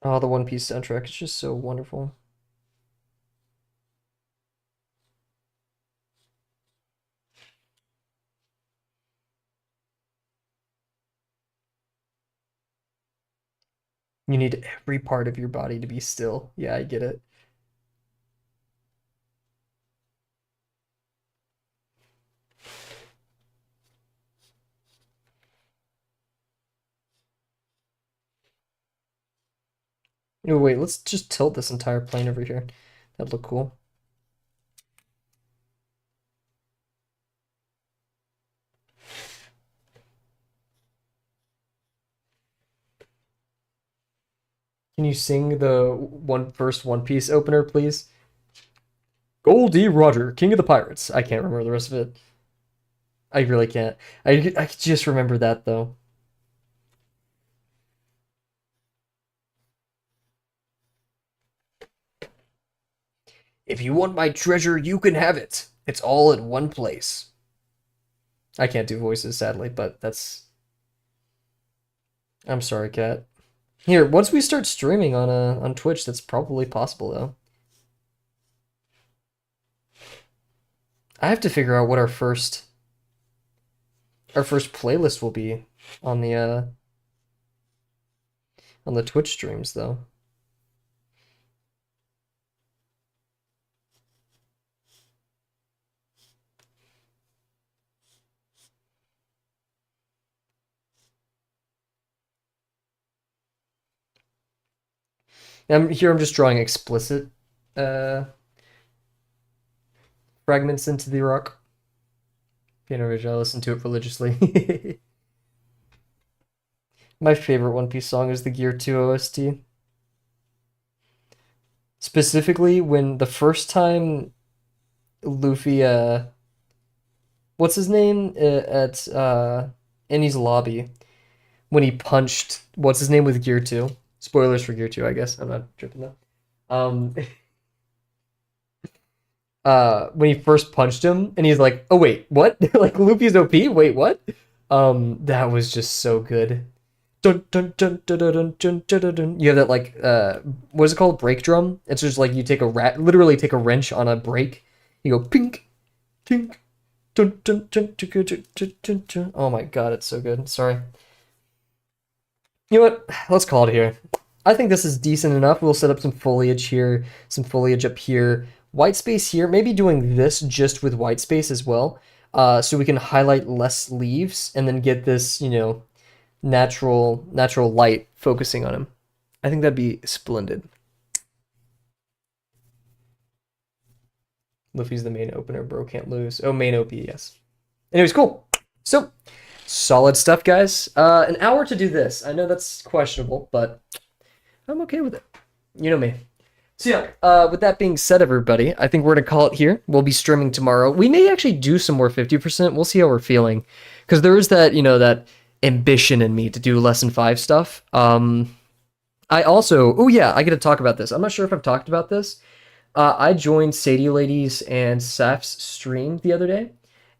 Oh, the One Piece soundtrack is just so wonderful. You need every part of your body to be still. Yeah, I get it. Oh, wait, let's just tilt this entire plane over here. That'd look cool. Can you sing the first One Piece opener, please? Goldie Roger, King of the Pirates. I can't remember the rest of it. I really can't. I just remember that though. If you want my treasure, you can have it. It's all in one place. I can't do voices, sadly, but that's. I'm sorry, Cat. Here, once we start streaming on Twitch, that's probably possible though. I have to figure out what our first playlist will be on the Twitch streams though. I'm just drawing explicit uh fragments into the rock. I listen to it religiously. My favorite One Piece song is the Gear 2 OST. Specifically when the first time Luffy what's his name at Eni's lobby when he punched what's his name with Gear 2. Spoilers for Gear 2, I guess. I'm not tripping though. Um when he first punched him and he's like, "Oh wait, what?" Like Luffy's OP? Wait, what? That was just so good. Dun, dun, dun, dun, dun, dun, dun, dun, dun, dun. You have that like what is it called? Brake drum. It's just like you take literally take a wrench on a brake. You go pink, tink, Oh my god, it's so good. Sorry. You know what? Let's call it here. I think this is decent enough. We'll set up some foliage here, some foliage up here, white space here. Maybe doing this just with white space as well, so we can highlight less leaves and then get this, you know, natural light focusing on him. I think that'd be splendid. Luffy's the main opener, bro. Can't lose. Oh, main OP, yes. Anyways, cool. So, solid stuff, guys. An hour to do this. I know that's questionable, but I'm okay with it. You know me. So yeah, with that being said, everybody, I think we're going to call it here. We'll be streaming tomorrow. We may actually do some more 50%. We'll see how we're feeling. Because there is that, you know, that ambition in me to do lesson 5 stuff. I also... Oh yeah, I get to talk about this. I'm not sure if I've talked about this. I joined Sadie Ladies and Saf's stream the other day.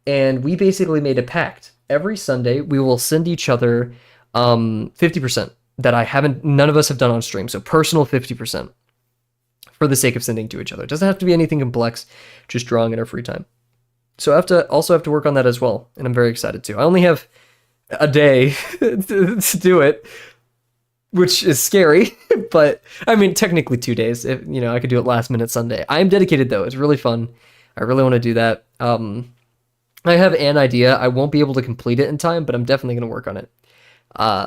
And we basically made a pact. Every Sunday, we will send each other 50% that none of us have done on stream. So personal 50% for the sake of sending to each other. It doesn't have to be anything complex, just drawing in our free time. So I also have to work on that as well. And I'm very excited to. I only have a day to do it, which is scary. But I mean, technically 2 days. If, you know, I could do it last minute Sunday. I am dedicated though. It's really fun. I really want to do that. I have an idea. I won't be able to complete it in time, but I'm definitely going to work on it.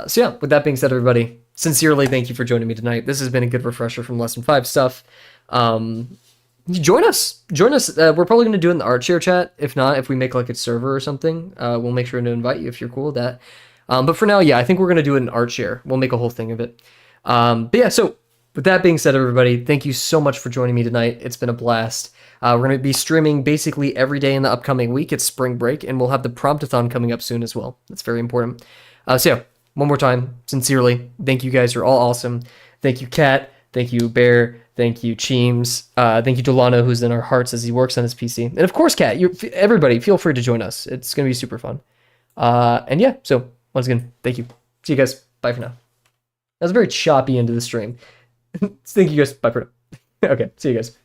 So yeah, with that being said, everybody, sincerely thank you for joining me tonight. This has been a good refresher from Lesson 5 stuff. Join us. We're probably going to do it in the art share chat. If not, if we make like a server or something, we'll make sure to invite you if you're cool with that. But for now, yeah, I think we're going to do it in art share. We'll make a whole thing of it. But yeah, so with that being said, everybody, thank you so much for joining me tonight. It's been a blast. We're going to be streaming basically every day in the upcoming week. It's spring break, and we'll have the promptathon coming up soon as well. That's very important. So yeah, one more time, sincerely, thank you guys. You're all awesome. Thank you, Kat. Thank you, Bear. Thank you, Cheems. Thank you, Delano, who's in our hearts as he works on his PC. And of course, Kat, everybody, feel free to join us. It's going to be super fun. And yeah, so once again, thank you. See you guys. Bye for now. That was a very choppy end of the stream. Thank you guys. Bye for now. Okay, see you guys.